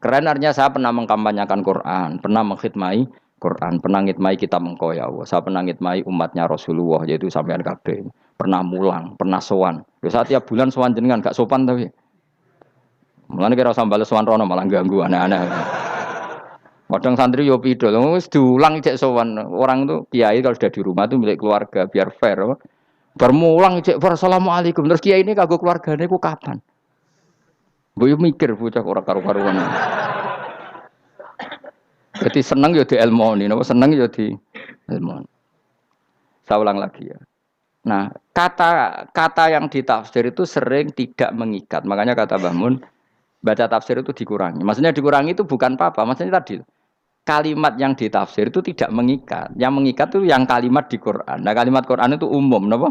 Keren artinya saya pernah mengkampanyakan Quran, pernah mengkhidmai Quran, pernah ngitmai kitab engkau ya Allah. Saya pernah ngitmai umatnya Rasulullah, yaitu sampean kabeh. Pernah mulang, pernah sowan. Saya tiap bulan sowan jenengan gak sopan tapi. Mulane kira usah bales sowan rono malah ganggu aneh-aneh. Kadang santri yo pidol, wis diulang cek sowan. Orang tuh kiai kalau sudah di rumah tuh milik keluarga biar fair. Bermulang cek assalamualaikum terus kiai ini kagok keluargane ku kapan? Mbok yo mikir bocah ora karo-karuan. Jadi seneng yo di ilmoni, napa seneng yo di ilmoni. Saya ulang lagi ya. Nah, kata yang ditafsir itu sering tidak mengikat. Makanya kata Mbah Mun, baca tafsir itu dikurangi. Maksudnya dikurangi itu bukan apa-apa, maksudnya tadi kalimat yang ditafsir itu tidak mengikat. Yang mengikat itu yang kalimat di Quran. Nah, kalimat Quran itu umum, napa?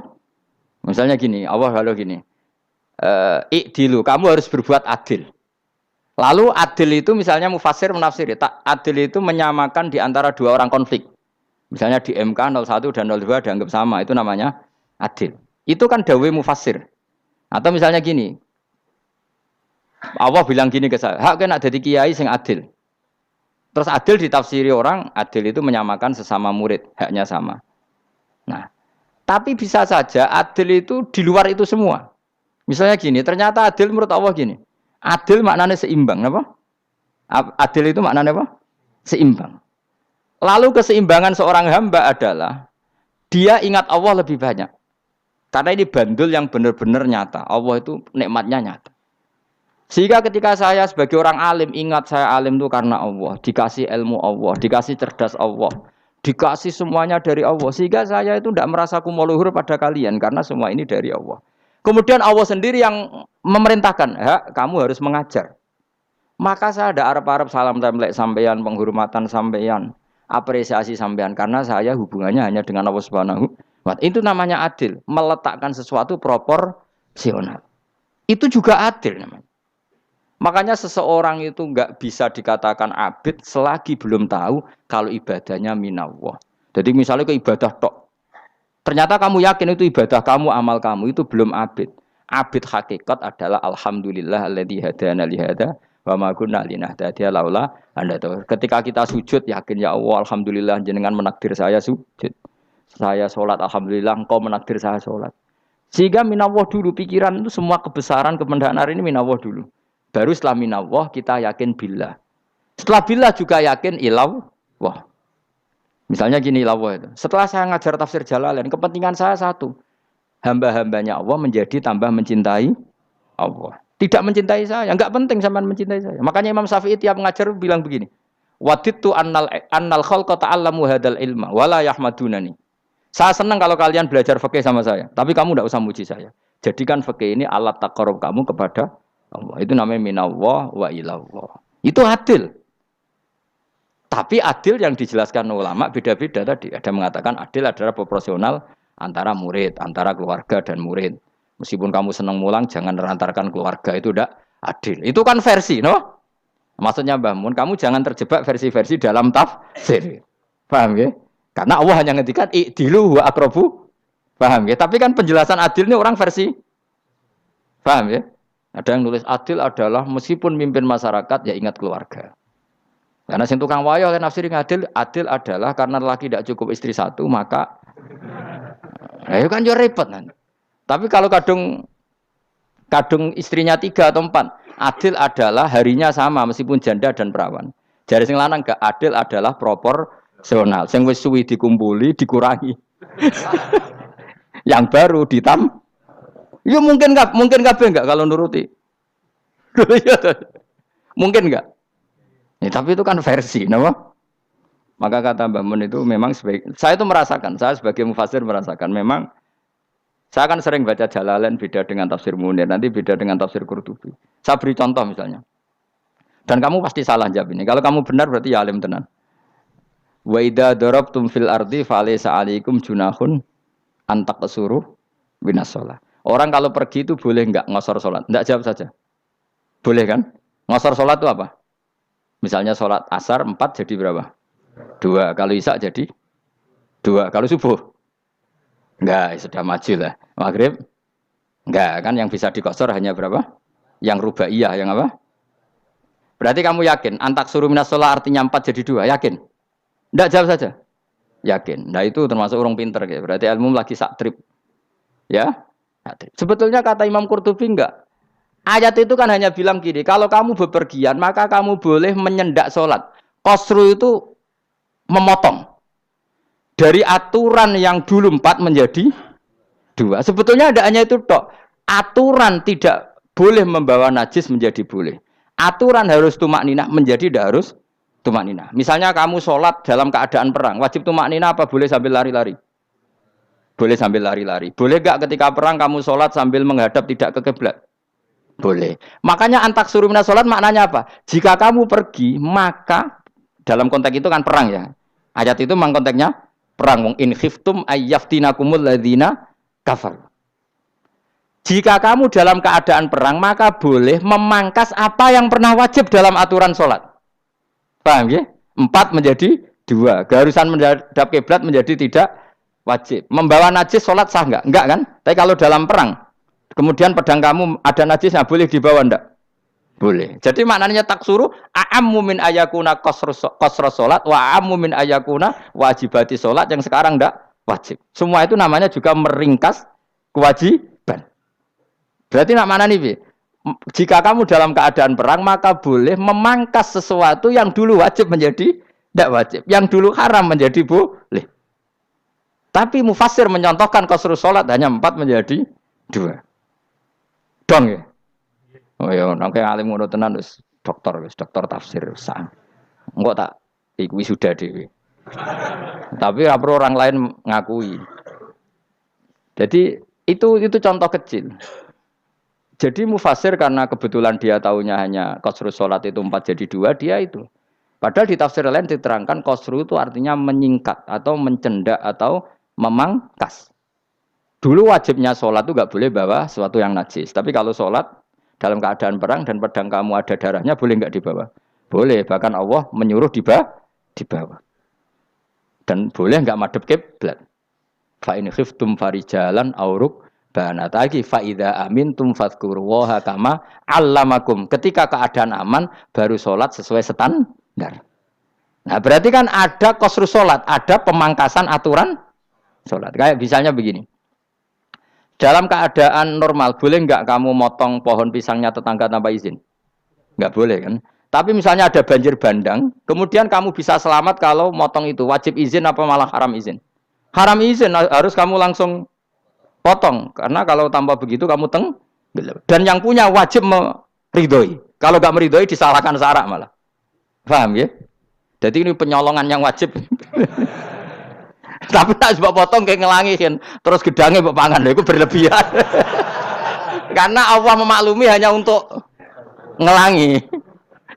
Misalnya gini, Allah lalu gini. Ikdilu, kamu harus berbuat adil. Lalu adil itu misalnya mufassir menafsiri, adil itu menyamakan di antara dua orang konflik. Misalnya di MK 01 dan 02 dianggap sama, itu namanya adil. Itu kan dawe mufassir. Atau misalnya gini, Allah bilang gini ke saya, hak kena jadi kiai sing adil. Terus adil ditafsiri orang, adil itu menyamakan sesama murid, haknya sama. Nah, tapi bisa saja adil itu di luar itu semua. Misalnya gini, ternyata adil menurut Allah gini. Adil maknanya seimbang, apa? Adil itu maknanya apa? Seimbang. Lalu keseimbangan seorang hamba adalah dia ingat Allah lebih banyak. Karena ini bandul yang benar-benar nyata. Allah itu nikmatnya nyata. Sehingga ketika saya sebagai orang alim ingat saya alim itu karena Allah, dikasih ilmu Allah, dikasih cerdas Allah, dikasih semuanya dari Allah. Sehingga saya itu tidak merasa kumuluhur pada kalian karena semua ini dari Allah. Kemudian Allah sendiri yang memerintahkan, kamu harus mengajar. Maka saya ada arep-arep salam templek sampeyan, penghormatan sampeyan, apresiasi sampeyan karena saya hubungannya hanya dengan Allah Subhanahu wa Ta'ala. Itu namanya adil, meletakkan sesuatu proporsional. Itu juga adil namanya. Makanya seseorang itu enggak bisa dikatakan abid selagi belum tahu kalau ibadahnya minallah. Jadi misalnya ke ibadah tok. Ternyata kamu yakin itu ibadah kamu, amal kamu itu belum abid. Abid hakikat adalah alhamdulillah alladzi hadana li hada wa ma kunna linahtadiya laula anda tahu. Ketika kita sujud yakin ya Allah alhamdulillah jenengan menakdir saya sujud. Saya salat alhamdulillah engkau menakdir saya salat. Sehingga minallah dulu pikiran itu semua kebesaran kemendahan hari ini minallah dulu. Baru setelah minallah kita yakin billah. Setelah billah juga yakin ilallah. Misalnya gini lawah itu. Setelah saya ngajar tafsir Jalalain, kepentingan saya satu. Hamba-hambanya Allah menjadi tambah mencintai Allah. Tidak mencintai saya, enggak penting sampean mencintai saya. Makanya Imam Syafi'i tiap ngajar bilang begini. Wadittu annal khalqa ta'allamu hadal ilma wala yahmadunani. Saya senang kalau kalian belajar fikih sama saya, tapi kamu enggak usah muji saya. Jadikan fikih ini alat taqarrub kamu kepada Allah. Itu namanya minallah wa ilallah. Itu adil. Tapi adil yang dijelaskan ulama beda-beda tadi. Ada mengatakan adil adalah proporsional antara murid, antara keluarga dan murid. Meskipun kamu senang mulang, jangan merantarkan keluarga, itu tidak adil. Itu kan versi, no? Maksudnya Mbah Mun, kamu jangan terjebak versi-versi dalam tafsir. Paham ya? Karena Allah hanya ngendikan i'dilu wa aqrabu. Paham ya? Tapi kan penjelasan adil ini orang versi. Paham ya? Ada yang nulis adil adalah meskipun mimpin masyarakat ya ingat keluarga. Karena sing tukang wayo oleh nafsir adil, adil adalah karena laki tidak cukup istri satu, maka itu kan juga repot nanti. Tapi kalau kadung istrinya 3 atau 4, adil adalah harinya sama meskipun janda dan perawan. Jari sing lanang gak adil adalah proporsional. Sing wis suwi dikumpuli dikurangi. Yang baru ya mungkin kabeh enggak kalau nuruti. Mungkin enggak? Ya, tapi itu kan versi, kenapa? Maka kata Mbah Mun itu memang saya itu merasakan, saya sebagai mufassir merasakan memang saya kan sering baca Jalalain beda dengan tafsir Munir, nanti beda dengan tafsir Qurtubi. Saya beri contoh misalnya. Dan kamu pasti salah jawab ini. Kalau kamu benar berarti ya alim tenan. Wa idza darabtum fil ardi falaysa 'alaikum junahun an taqsuru minas shalah. Orang kalau pergi itu boleh enggak ngosor salat? Enggak, jawab saja. Boleh kan? Ngosor salat itu apa? Misalnya sholat asar 4 jadi berapa? 2. Kalau isya jadi 2. Kalau subuh? Enggak, sudah maju lah. Maghrib? Enggak, kan yang bisa dikosor hanya berapa? Yang rubaiyah, yang apa? Berarti kamu yakin? Antak suruh minas sholat artinya 4 jadi 2, yakin? Enggak, jawab saja. Yakin. Nah itu termasuk orang pinter. Ya. Berarti ilmu lagi sak trip. Ya? Sebetulnya kata Imam Qurtubi enggak. Ayat itu kan hanya bilang gini, kalau kamu bepergian maka kamu boleh menyendak sholat. Qasru itu memotong. Dari aturan yang dulu 4 menjadi 2. Sebetulnya tidak hanya itu tok. Aturan tidak boleh membawa najis menjadi boleh. Aturan harus tumak ninah menjadi tidak harus tumak ninah. Misalnya kamu sholat dalam keadaan perang, wajib tumak ninah apa boleh sambil lari-lari? Boleh sambil lari-lari. Boleh gak ketika perang kamu sholat sambil menghadap tidak ke kiblat? Boleh. Makanya antak suruh minas sholat maknanya apa? Jika kamu pergi, maka dalam konteks itu kan perang ya. Ayat itu memang konteksnya perang. Wong in khiftum ayyaftinakumul ladzina kafar. Jika kamu dalam keadaan perang, maka boleh memangkas apa yang pernah wajib dalam aturan sholat. Paham ya? 4 menjadi 2. Keharusan menghadap kiblat menjadi tidak wajib. Membawa najis sholat sah enggak? Enggak kan? Tapi kalau dalam perang, kemudian pedang kamu ada najisnya, boleh dibawa enggak? Boleh. Jadi maknanya taksuru a'ammu min ayakuna qasra sholat wa a'ammu min ayakuna wajibati sholat yang sekarang enggak wajib. Semua itu namanya juga meringkas kewajiban. Berarti nak mana nih? Jika kamu dalam keadaan perang, maka boleh memangkas sesuatu yang dulu wajib menjadi tidak wajib. Yang dulu haram menjadi boleh. Tapi mufassir menyontohkan qasrus sholat hanya 4 menjadi 2. Dong ya? Oh ya, nangke alim ngono tenan wis dokter tafsir sang. Engko tak iku sudah dhewe. Tapi ora perlu orang lain ngakui. Jadi itu contoh kecil. Jadi mufassir karena kebetulan dia tahunya hanya qasrus sholat itu 4 jadi 2, dia itu. Padahal di tafsir lain diterangkan qasru itu artinya menyingkat atau mencendak atau memangkas. Dulu wajibnya sholat itu nggak boleh bawa sesuatu yang najis. Tapi kalau sholat dalam keadaan perang dan pedang kamu ada darahnya, boleh nggak dibawa? Boleh. Bahkan Allah menyuruh dibawa. Dan boleh nggak madhep kiblat. Fa in khiftum farijalan auruk banataki fa idza amintum fadhkurullaha kama 'allamakum. Ketika keadaan aman baru sholat sesuai standar. Nah, berarti kan ada qasrus sholat, ada pemangkasan aturan sholat. Kayak misalnya begini. Dalam keadaan normal, boleh nggak kamu motong pohon pisangnya tetangga tanpa izin? Nggak boleh kan? Tapi misalnya ada banjir bandang, kemudian kamu bisa selamat kalau motong itu. Wajib izin apa malah haram izin? Haram izin, harus kamu langsung potong. Karena kalau tanpa begitu kamu dan yang punya wajib meridhoi. Kalau nggak meridhoi disalahkan syarak malah. Paham ya? Jadi ini penyolongan yang wajib. Tapi tak sebab potong kayak ngelangihin, terus gedangnya mbok pangan, itu berlebihan. Karena Allah memaklumi hanya untuk ngelangi.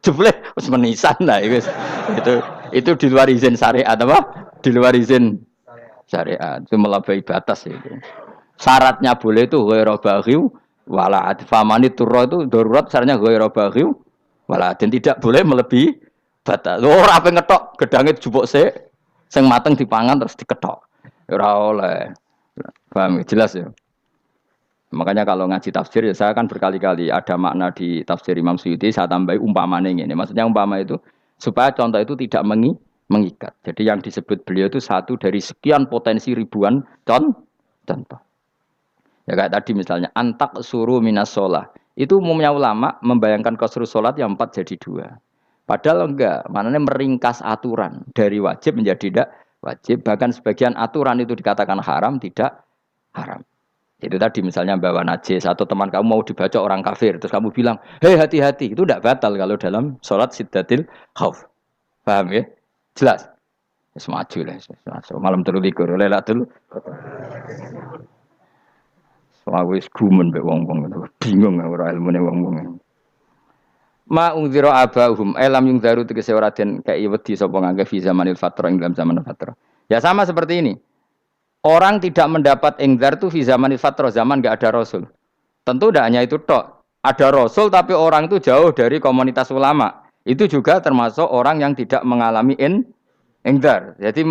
Jebule wis menisan lah itu di luar izin syariat apa? Di luar izin syariat. Itu melampaui batas itu. Syaratnya boleh itu ghairu baghiw wala adfamani turra itu darurat syaratnya ghairu baghiw wala dan tidak boleh melebihi batas. Ora ape ngetok gedangnya dijupuk sik. Sing mateng dipangan terus diketok. Ora oleh. Paham jelas ya. Makanya kalau ngaji tafsir ya saya kan berkali-kali ada makna di tafsir Imam Suyuti saya tambahi umpamane ngene. Maksudnya umpama itu supaya contoh itu tidak mengikat. Jadi yang disebut beliau itu satu dari sekian potensi ribuan contoh. Ya kayak tadi misalnya antak suruh minas sholah. Itu umumnya ulama membayangkan qasrus sholat yang 4 jadi 2. Padahal enggak, maknanya meringkas aturan dari wajib menjadi tidak wajib. Bahkan sebagian aturan itu dikatakan haram, tidak haram. Itu tadi misalnya bawa najis atau teman kamu mau dibaca orang kafir, terus kamu bilang, hei hati-hati, itu tidak batal kalau dalam sholat siddatil khauf. Paham ya? Jelas? Semaju lah, malam terlikur, lelatul. Soalnya wis gumen be wong-wong itu, bingung ora ilmune wong-wong. Ma ungzira abahum elam yung daru tegese ora den kei wedi sapa ngangge fi zamanil fatra ing dalam zaman fatra. Ya sama seperti ini. Orang tidak mendapat ingzar itu fi zamanil fatra, zaman enggak ada rasul. Tentu tidak hanya itu tok. Ada rasul tapi orang itu jauh dari komunitas ulama. Itu juga termasuk orang yang tidak mengalami ingzar. Jadi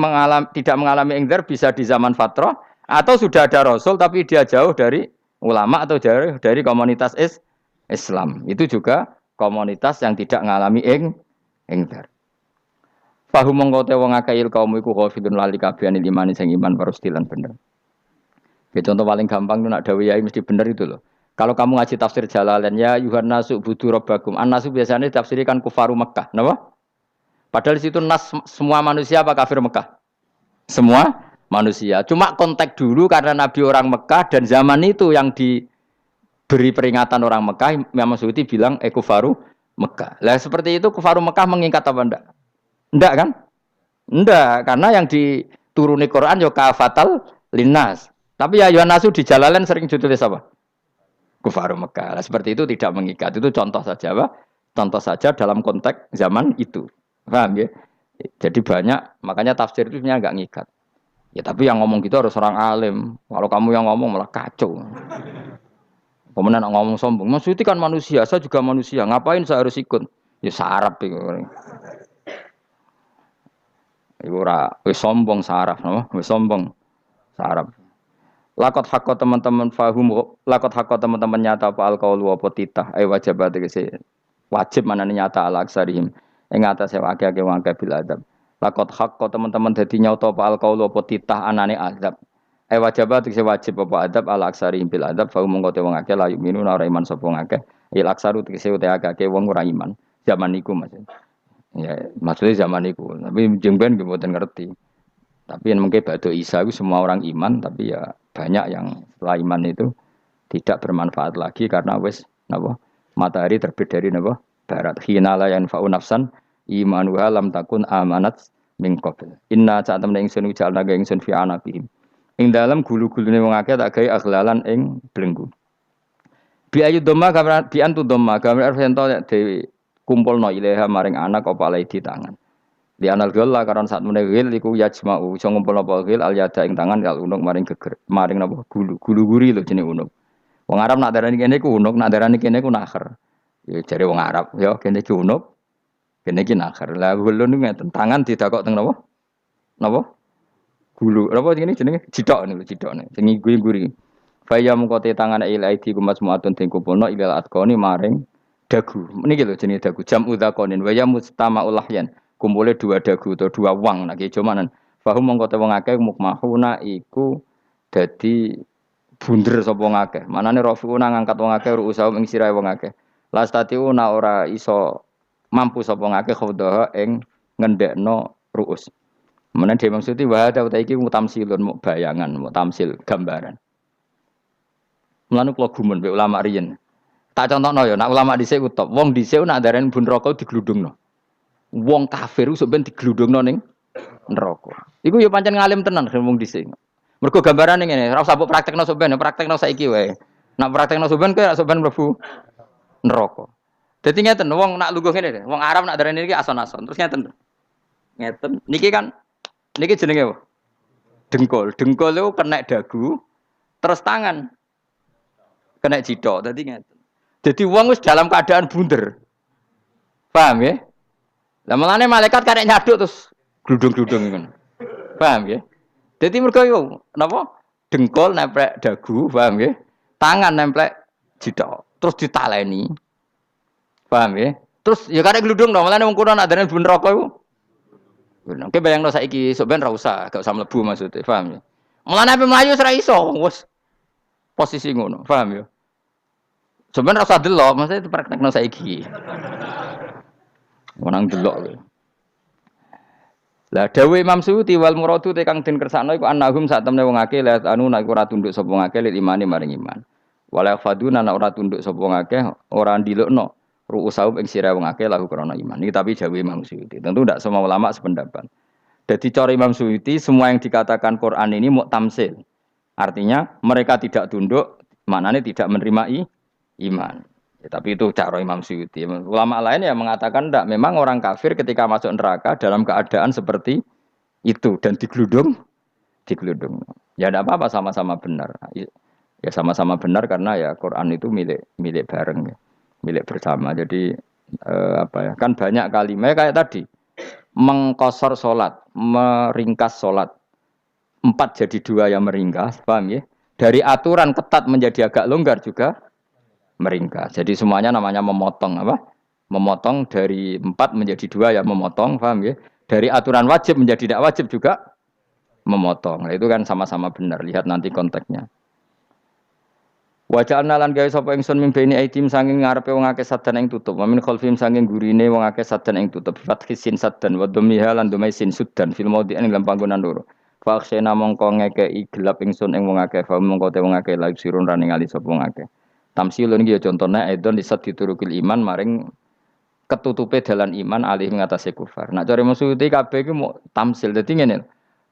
tidak mengalami ingzar bisa di zaman fatra atau sudah ada rasul tapi dia jauh dari ulama atau jauh dari komunitas Islam. Itu juga komunitas yang tidak ngalami ingzar. Fahum mongko te wong akail kaum iku khafidun lali kabehane iman sing iman parustilan bener. Ya contoh paling gampang itu nak dawuh yai mesti bener itu loh. Kalau kamu ngaji tafsir Jalalain ya Yuhannasu budu rabbakum. An-nasu biasanya ditafsirkan kufaru Mekah, napa? Padahal di situ nas semua manusia apa kafir Mekah? Semua manusia. Cuma konteks dulu karena Nabi orang Mekah dan zaman itu yang beri peringatan orang Mekah, Imam Suyuti bilang kufaru Mekah. Lah seperti itu kufaru Mekah mengikat apa enggak? Enggak kan? Enggak, karena yang dituruni Quran yo kafatal linnas. Tapi ya Yuhannasu di Jalalain sering ditulis apa? kufar Mekah. Nah, seperti itu tidak mengikat. Itu contoh saja, Pak. Contoh saja dalam konteks zaman itu. Paham ya? Jadi banyak, makanya tafsir itu sebenarnya nggak ngikat. Ya tapi yang ngomong gitu harus orang alim. Kalau kamu yang ngomong malah kacau. Kemudian ngomong sombong. Mas Suti kan manusia, saya juga manusia. Ngapain saya harus ikut? Ya sarap itu. Iku ora wis sombong saraf, no? Wis sombong saraf. Lakot hakko teman-teman fahum, lakot hakko teman-teman nyata apa alqaulu apa titah, wajib tegese wajib manane nyata al aksarihim. Ing atase akeh-akeh wong akeh bil adab. Lakot hakko teman-teman dadi nyata apa alqaulu apa titah anane azab. Wajib tegese wajib apa adab al aksarihim bil adab fahum mongko te wong akeh la yuminu ora iman sapa wong akeh. Il aksaru tegese ute akeh wong ora iman. Zaman iku Mas. Ya, maksudnya zaman itu. Tapi jengben gue buatan ngerti. Tapi yang mungkin batu Isa itu semua orang iman, tapi ya banyak yang setelah iman itu tidak bermanfaat lagi karena wes napa matahari terbit dari napa barat. Hina la yanfa'u nafsan imanuha lam takun amanat min qabl. Inna saat temen ingsun ujalna ga ingsun fi anaqihim. Ing dalam gulu-gulune wong akeh tak gawe aghlalan ing belenggu. Bi ayu dhamma gambar bi antu dhamma gambar ento dewi kumpulno ilaha maring anak apa di tangan. Di anal gala karon saat meneh gil iku yajma'u iso ngumpulno apa gil al yada ing tangan kal unuk maring geger maring napa gulu guri lho jenenge unuk. Wong Arab nak darani kene iku unuk, nak darani kene iku nakher. Ya jare wong Arab ya kene iki unuk, kene iki nakher. Lah gulun niku ngeten tangan didakok teng napa? Napa? Gulu. Napa jenenge cidok niku cidokne. Sing guri. Faya mengkote tangan ilaidi kumas muatun ting kumpulno ilal atqoni maring dagu. Niki lho jenenge dagu. Jam udzakonin wa ya mustama ulahyan. Kumpule dua dagu atau dua wang nek jomanan. Fahum mongko te wong akeh mukmahuna iku dadi bunder sapa wong akeh. Manane rafiuna ngangkat wong akeh ruusaum ing sirahe wong akeh. Lastatiuna ora iso mampu sapa wong akeh khawdaha ing ngendekno ruus. Menan dhewe maksudi wa ta iki mutamsilun mu bayangan, mu tamsil gambaran. Mulane kula gumun mbek ulama riyen. Tak contohno ya, nek ulama dhisik ku top. Wong dhisik nek darani bun neraka diglundungno. Wong kafir iso ben diglundungno ning neraka. Iku ya pancen ngalim tenan wong dhisik. Mergo gambarane ngene, ora usah mbok praktekno sok ben, praktekno saiki wae. Nek praktekno sok ben kowe sok ben mlebu neraka. Dadi ngeten, wong nak lungguh ngene, wong Arab nak darani iki ason-ason. Terus ngeten. Ngeten. Niki kan niki jenenge apa? Dengkul. Dengkul itu kena dagu, terus tangan kena cidok, tadi ngeten. Jadi wong wis dalam keadaan bunder. Paham ya? Lah malane malaikat karek nyaduk terus gludung-gludung ngono. Paham ya? Jadi mergo yo napa? Dengkul nempel dagu, paham ya? Tangan nempel cidok, terus ditaleni. Paham ya? Terus ya karek gludung dong, malane wong kuno nak dene bunder rokok iku. Oke bayangno saiki sok ben ra usah, gak usah mlebu maksudnya, paham ya? Mulane ape mlayu ora iso, wis posisi ngono, paham ya? Sebenarnya rasa delok, maksudnya praktekno saiki. Menang delok. Lah dawuh Imam Suyuti wal muradu te kang den kersakno iku annahum sak temne wong akeh la anu nek ora tunduk sapa wong akeh lil imani maring iman. Wala faduna nek ora tunduk sapa wong akeh ora ndilukno ru'usaum ing sira wong akeh lahu krana iman. Iki tapi dawuh Imam Suyuti. Tentu tidak semua ulama sependapat. Jadi cara Imam Suyuti semua yang dikatakan Quran ini muktamsil. Artinya mereka tidak tunduk, maknanya tidak menerima iman. Ya, tapi itu cara Imam Suyuti. Ulama lain yang mengatakan tidak. Memang orang kafir ketika masuk neraka dalam keadaan seperti itu dan digeludung. Ya tidak apa-apa sama-sama benar. Ya sama-sama benar karena ya Quran itu milik bareng, ya. Milik bersama. Jadi apa ya? Kan banyak kalimat kayak tadi mengkosor solat, meringkas solat. 4 jadi 2 yang meringkas, paham ya? Dari aturan ketat menjadi agak longgar juga meringkas. Jadi semuanya namanya memotong apa? Memotong dari 4 menjadi 2 ya memotong, paham ya? Dari aturan wajib menjadi tidak wajib juga memotong. Nah, itu kan sama-sama benar. Lihat nanti konteksnya. Wajah analan gawe sapa ingsun mimpeni aitim saking ngarepe wong akeh sadan ing tutup. Wa min khalfim saking gurine wong akeh sadan ing tutup. Fathisin sadan wa dhammiha lan dhamaisin sudan fil maudhi'in ing panggonan loro. Faksena mongko ngekeki gelap ingsun ing wong akeh, fa mongko te wong akeh laib sirun rane ngali sapa wong akeh. Tamsilun iki ya contone edon disat diturukil iman maring ketutupe dalan iman alih ngatasi kufar. Nak cari maksud kabeh iki mau tamsil. Dadi ngene.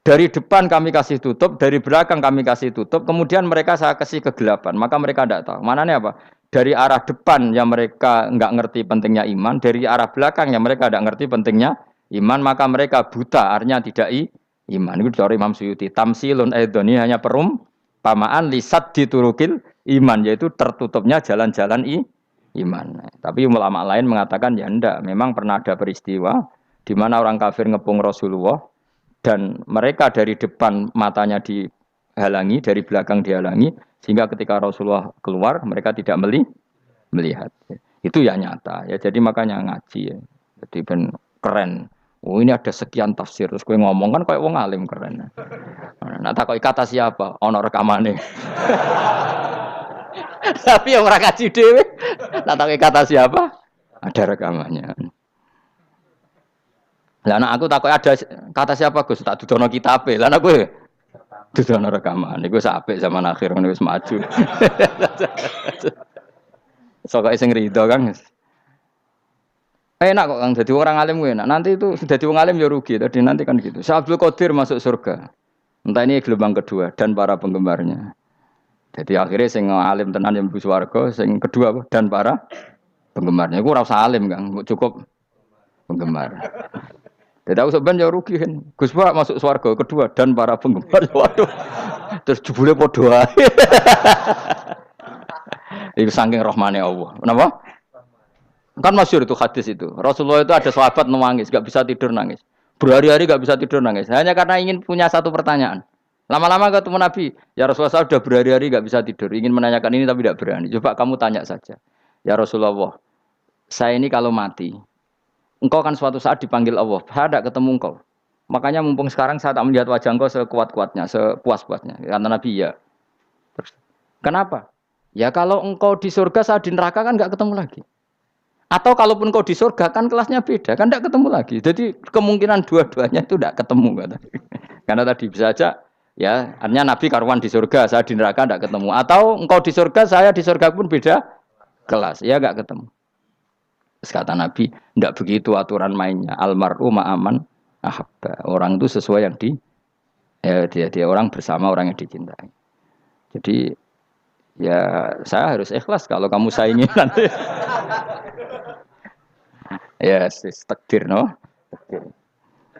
Dari depan kami kasih tutup, dari belakang kami kasih tutup, kemudian mereka saya kasih kegelapan, maka mereka tidak tahu. Mananya apa? Dari arah depan yang mereka nggak ngerti pentingnya iman, dari arah belakang yang mereka tidak ngerti pentingnya iman, maka mereka buta, artinya tidak iman. Itu dari Imam Suyuti. Tamsilun aidoni hanya perumpamaan lisat diturukil iman, yaitu tertutupnya jalan-jalan iman. Tapi ulama lain mengatakan ya enggak, memang pernah ada peristiwa di mana orang kafir ngepung Rasulullah dan mereka dari depan matanya dihalangi, dari belakang dihalangi, sehingga ketika Rasulullah keluar mereka tidak melihat. Itu ya nyata ya. Jadi makanya ngaji ya. Jadi ben keren. Oh ini ada sekian tafsir terus gue ngomong kan kayak wong alim keren. Nah tak kata siapa? Ono rekamane. Tapi yang ora ngaji dhewe. Nah tak kata siapa? Ada rekamannya. Lah anak aku takut ada kata siapa Gus tak dudono kitabe. Lah anak gue dudono rekaman. Iku apik zaman akhir ngono wis maju. Sok sing rido Kang. Enak kok Kang dadi orang alim gue enak. Nanti itu sudah dadi wong alim ya rugi. Tadi nanti kan gitu. Syekh Abdul Qadir masuk surga. Entah ini gelombang kedua dan para penggemarnya. Jadi akhirnya sing alim tenan yang mlebu swarga, sing kedua apa? Dan para penggemarnya. Iku ora usah alim Kang, cukup penggemar. Tidak usah ben ya rugi kan. Gus Pak masuk swarga kedua dan para penggemar. Waduh. Terus jebule padha ae. Iku saking rahmane Allah. Kenapa? Kan masyhur itu hadis itu. Rasulullah itu ada sahabat nangis, enggak bisa tidur nangis. Berhari-hari enggak bisa tidur nangis. Hanya karena ingin punya satu pertanyaan. Lama-lama ketemu Nabi, ya Rasulullah saya sudah berhari-hari enggak bisa tidur, ingin menanyakan ini tapi tidak berani. Coba kamu tanya saja. Ya Rasulullah, saya ini kalau mati, engkau kan suatu saat dipanggil Allah, saya tidak ketemu engkau. Makanya mumpung sekarang saya tak melihat wajah engkau sekuat-kuatnya, sepuas-puasnya. Karena Nabi ya. Terus, kenapa? Ya kalau engkau di surga, saya di neraka kan enggak ketemu lagi. Atau kalaupun engkau di surga kan kelasnya beda, kan enggak ketemu lagi. Jadi kemungkinan dua-duanya itu enggak ketemu. Karena tadi bisa aja, ya artinya Nabi karuan di surga, saya di neraka enggak ketemu. Atau engkau di surga, saya di surga pun beda kelas, ya enggak ketemu. Terus kata Nabi, enggak begitu aturan mainnya. Almaru ma'aman ahabba. Orang itu sesuai yang dia orang bersama orang yang dicintai. Jadi ya saya harus ikhlas kalau kamu saingi nanti. Ya, takdir no.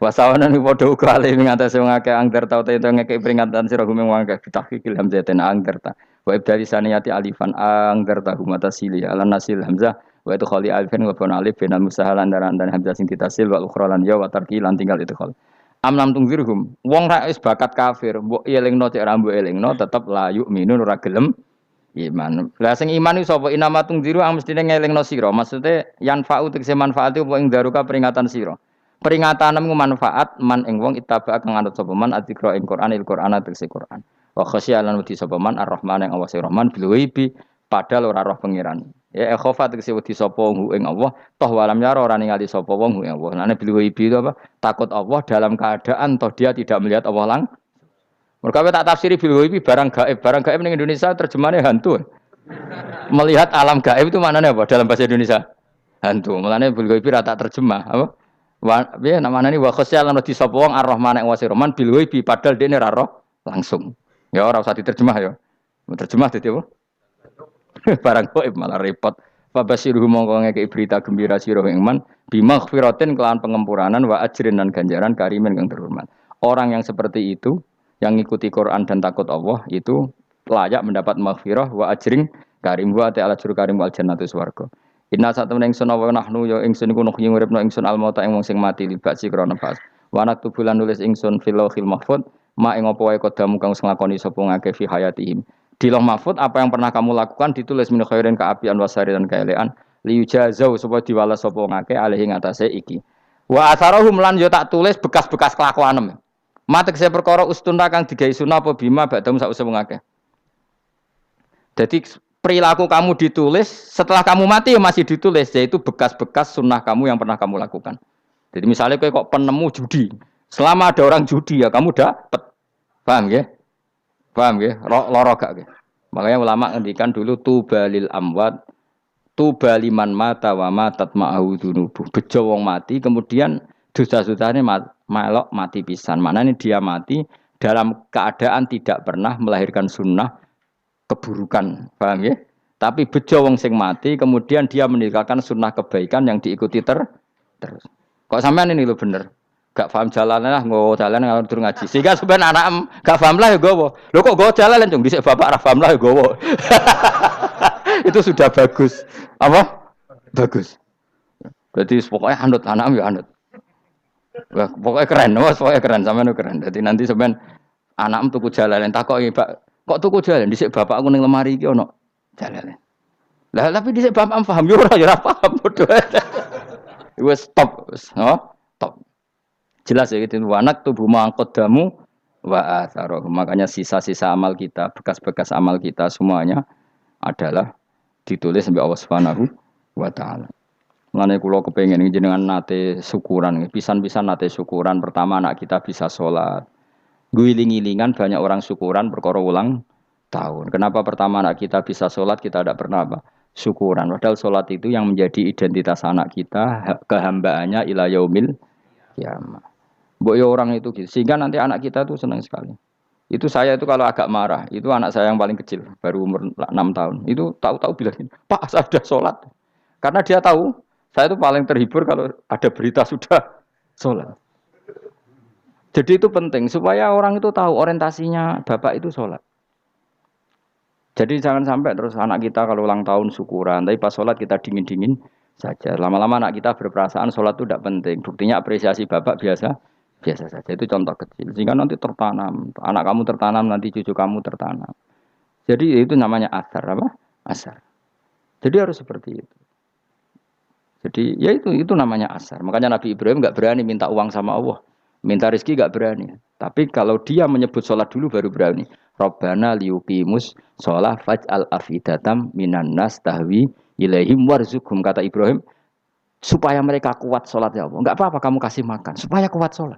Wasawanan padha uga ale ngatasi wong akeh angger tau te ngekek peringatan sira gumeng wong akeh bitahqiqil hamzatin angger ta. Wa ibdali saniyati alifan angger ta humata sili ala nasil hamzah wa itu khali alifan wa bana alif binal musahalan dan hamzah sing ditasil wa ukhra lan ya wa tarki lan tinggal itu khol. Amnam tungzirhum wong ra wis bakat kafir mbok elingno cek ra mbok elingno tetep la yu'minun ora gelem iman. Lah sing iman iku sapa inamatung diru ang mestine ngelingno sira. Maksude yan fa'u tegese manfaat iku ing daruka peringatan sira. Peringatan nemu manfaat man ing wong ittaba kang anut sapa man adzikra ing Qur'anil Qur'an tegese Qur'an. Wa khasyalan wedi sapa man Ar-Rahman ing Allah Rahman bil ghaibi padahal ora roh pangeran. Ya khofa tegese wedi sapa ing Allah toh walam yara ora ningali sapa wong ing Allah. Nane bil ghaibi itu apa? Takut Allah dalam keadaan toh dia tidak melihat Allah langsung. Mereka tak tafsiri bil ghaibi barang gaib. Barang gaib ning Indonesia terjemahannya hantu. Melihat alam gaib itu maknanya apa dalam bahasa Indonesia? Hantu. Mulane bil ghaibi ra tak terjemah, apa? Piye namane wa khosya lan di sapa wong Ar-Rahman ing Rahman bil ghaibi padahal dene ra roh langsung. Ya ora usah diterjemah ya. Terjemah dadi apa? Barang gaib malah repot. Fabasiruhu mongko ngekeki berita gembira sira ing man bimaghfiratin kelawan pengempuranan wa ajrin dan ganjaran karimin kang terhormat. Orang yang seperti itu yang ngikuti Quran dan takut Allah itu layak mendapat maghfirah wa ajring karim wa ta'ala juru karim wal jannatu swarga. Inna satamna ingsun wa nahnu ya ingsun iku nuh nguripno ingsun al mauta ing wong sing mati libasi krana pas. Wa naktubulan nulis ingsun fil lauhil mahfuz ma ing apa wae kodamu kang nglakoni sapa ngake fi hayatihim. Di lauh mahfuz apa yang pernah kamu lakukan ditulis min khairin kaapian wasari dan kaelean liyujazau supaya diwales sapa ngake alih ing atase iki. Wa atharahum lan yo tak tulis bekas-bekas kelakuanem. Matek saya perkara ustuna kang digawe sunah apa bima badam sause wong akeh. Jadi perilaku kamu ditulis setelah kamu mati ya masih ditulis yaitu bekas-bekas sunnah kamu yang pernah kamu lakukan. Jadi misalnya kok penemu judi, selama ada orang judi ya kamu dapat. Paham ya? Paham ya? Loro gak ya? Makanya ulama ngendikan dulu tubalil amwat tubaliman mata wa matat ma'ahu dzunubu. Bejo wong mati kemudian dosa-dosane melok mati pisan. Maknanya dia mati dalam keadaan tidak pernah melahirkan sunnah keburukan, paham ya? Tapi bejo wong sing mati, kemudian dia meninggalkan sunnah kebaikan yang diikuti terus. Kok sampean ini lo bener? Gak paham jalan lah, nggak jalan kalau turun ngaji. Sehingga sebenarnya anak gak paham lah ya gowo. Lo kok gue jalan cung? Disek bapak ra paham lah ya gowo. Itu sudah bagus. Apa? Bagus. Berarti pokoknya anut anak ya anut. Wah, pokoknya keren, mas, pokoknya keren, sampean keren. Jadi nanti sampean anak tuku jalan, takok ya pak, kok tuku jalan? Disek bapak aku neng lemari iki ono jalan. Lah tapi disek bapak paham yo ora paham bodoh. Wes stop, stop. Jelas ya gitu. Wanak tubuh mangkodamu wa atharoh. Makanya sisa-sisa amal kita, bekas-bekas amal kita semuanya adalah ditulis sampai Allah Subhanahu wa taala. Mulane kula kepengin jenengan nate syukuran, pisan-pisan nate syukuran. Pertama anak kita bisa sholat. Guling-gilingan banyak orang syukuran perkara ulang tahun. Kenapa pertama anak kita bisa sholat kita tidak pernah apa? Syukuran. Padahal sholat itu yang menjadi identitas anak kita, kehambaannya ila yaumil kiamah. Mbok ya orang itu gitu. Sehingga nanti anak kita tuh senang sekali. Itu saya itu kalau agak marah, itu anak saya yang paling kecil, baru umur 6 tahun. Itu tahu-tahu bilang, "Pak, saya sudah sholat." Karena dia tahu, saya itu paling terhibur kalau ada berita sudah sholat. Jadi itu penting supaya orang itu tahu orientasinya bapak itu sholat. Jadi jangan sampai terus anak kita kalau ulang tahun syukuran, tapi pas sholat kita dingin-dingin saja. Lama-lama anak kita berperasaan sholat itu tidak penting. Buktinya apresiasi bapak biasa saja. Itu contoh kecil. Sehingga nanti tertanam. Anak kamu tertanam, nanti cucu kamu tertanam. Jadi itu namanya asar. Apa? Asar. Jadi harus seperti itu. Jadi ya itu namanya asar. Makanya Nabi Ibrahim nggak berani minta uang sama Allah. Minta rezeki nggak berani. Tapi kalau dia menyebut sholat dulu baru berani. Rabbana liyuqimus sholat faj'al afidatam minan nas tahwi ilaihim warzuqhum, kata Ibrahim, supaya mereka kuat sholat ya Allah. Enggak apa-apa kamu kasih makan, supaya kuat sholat.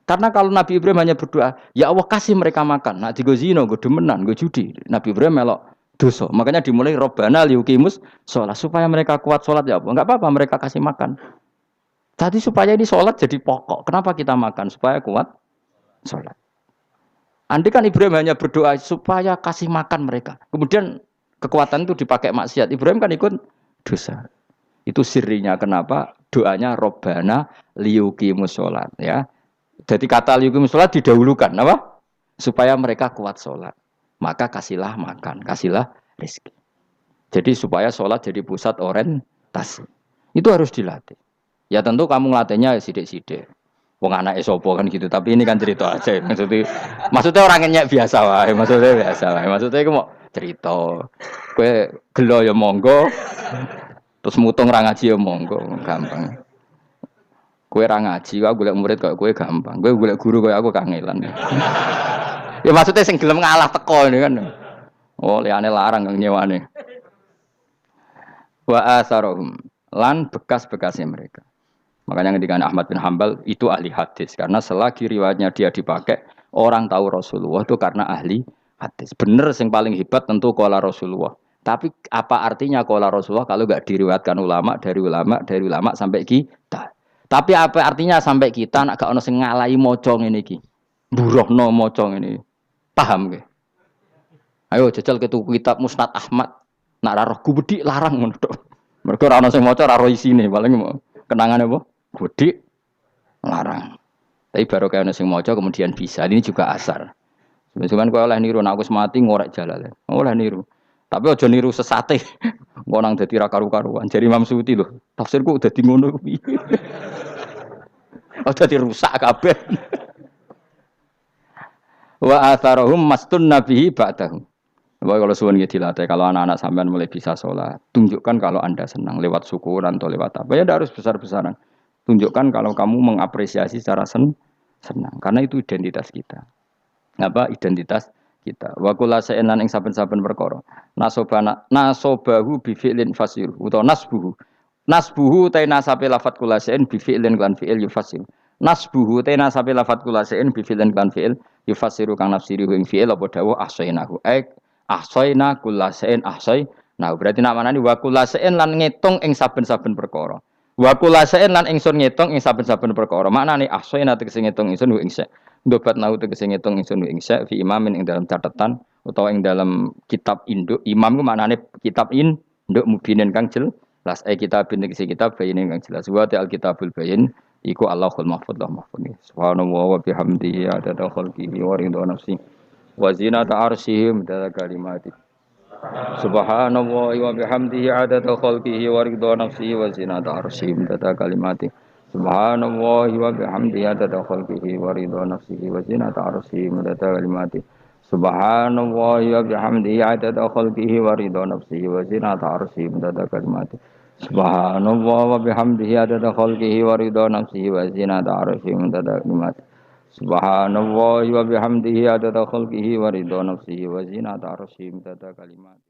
Karena kalau Nabi Ibrahim hanya berdoa, ya Allah kasih mereka makan. Nak digo zina, go demenan, go judi. Nabi Ibrahim melok dosa. Makanya dimulai Rabbana liyuqimus sholat, supaya mereka kuat sholat ya Allah. Enggak apa-apa mereka kasih makan. Jadi supaya ini sholat jadi pokok. Kenapa kita makan? Supaya kuat sholat. Andai kan Ibrahim hanya berdoa supaya kasih makan mereka. Kemudian kekuatan itu dipakai maksiat. Ibrahim kan ikut dosa. Itu sirinya kenapa doanya Robbana liyuqimus sholat. Ya. Jadi kata liyuqimus sholat didahulukan. Apa? Supaya mereka kuat sholat. Maka kasihlah makan. Kasihlah rezeki. Jadi supaya sholat jadi pusat orientasi. Itu harus dilatih. Ya tentu kamu ngelatihnya sidik-sidik. Wong anake sapa kan gitu, tapi ini kan cerita aja. Maksudnya orang nyek biasa wae, Maksudnya iku mau cerita. Kowe gelo ya monggo. Terus mutung ra ngaji ya monggo, gampang. Kowe ra ngaji, aku golek murid kok kowe gampang. Kowe golek guru kaya aku kangelan. Ya maksudnya sing gelem ngalah teko ini kan. Oh, liyane larang kang nyewane. Wa asarhum lan bekas-bekasnya mereka. Makanya ketika Ahmad bin Hambal itu ahli hadis. Karena selagi riwayatnya dia dipakai, orang tahu Rasulullah itu karena ahli hadis. Benar yang paling hebat tentu qala Rasulullah. Tapi apa artinya qala Rasulullah kalau enggak diriwayatkan ulama dari ulama sampai kita. Tapi apa artinya sampai kita nak gak ono sing ngalahi maca ngene iki. Mburohno maca ngene. Paham nggih? Ayo jajal ke tuku kitab Musnad Ahmad. Nak ra roh gubedi larang ngono tok. Mergo ora ono sing maca ra roh isine, paling kenangane apa? Gudi larang. Tapi baru kayak nasi mojo kemudian bisa. Ini juga asar. Cuman kau oleh niru, aku semati ngorek jalan. Oleh niru. Tapi ojo niru sesate. Kau nang dadi ra karu-karuan. Jadi Imam Suyuti loh. Tafsirku udah ngono. Udah dirusak kabeh. Wa atharahum mastun nabihi ba'dahu. Kalau suwun nggih dilatih, kalau anak-anak sampean mulai bisa sholat, tunjukkan kalau Anda senang lewat syukuran atau lewat apa. Ya harus besar-besaran. Tunjukkan kalau kamu mengapresiasi secara senang, karena itu identitas kita. Apa identitas kita? Wa kullu shay'in lan ing saben-saben perkara. Nasobahu bi fi'lin fasir utawa nasbuhu. Nasbuhu ta nasabe lafat kullu shay'in bi fi'lin lan fi'il yufasir. Nasbuhu ta nasabe lafat kullu shay'in bi fi'lin lan fi'il yufasiru kang nafsiri ing fi'il apa dawuh ahsainahu. Ahsayna kullu shay'in ahsay. Nah, berarti nak manani wa kullu shay'in lan ngitung ing saben-saben perkara. Wa kulasain lan ingsun ngitung ing saben-saben perkara. Maknane ahsayna tegese ngitung ingsun ing sek. Ndobat nau tegese ngitung ingsun ing sek fi imamin ing dalam catatan utawa ing dalam kitab induk. Imam ku maknane kitab induk mubinin kang jelas. Kitabin tegese kitab bayin kang jelas. Wa ta alkitabul bayin iku Allahul mahfuz lah mahfuz. Subhanallah wa bihamdihi adada khalqihi wa ridha nafsi wa zinata arsyihi midada kalimati. Subhanallah wa bihamdihi adada khalqihi wa ridha nafsihi wa zinata arsyihi midada kalimati. Subhanallah wa bihamdihi adada khalqihi wa ridha nafsihi wa zinata arsyihi midada kalimati. Subhanallah wa bihamdihi adada khalqihi wa ridha nafsihi wa zinata arsyihi midada kalimati. Subhanallah wa bihamdihi adada khalqihi wa ridha nafsihi wa zinata arsyihi midada kalimati. Subhanallah wa bihamdihi adada khalqihi wa ridha nafsihi wa zinata arsyihi midada kalimati.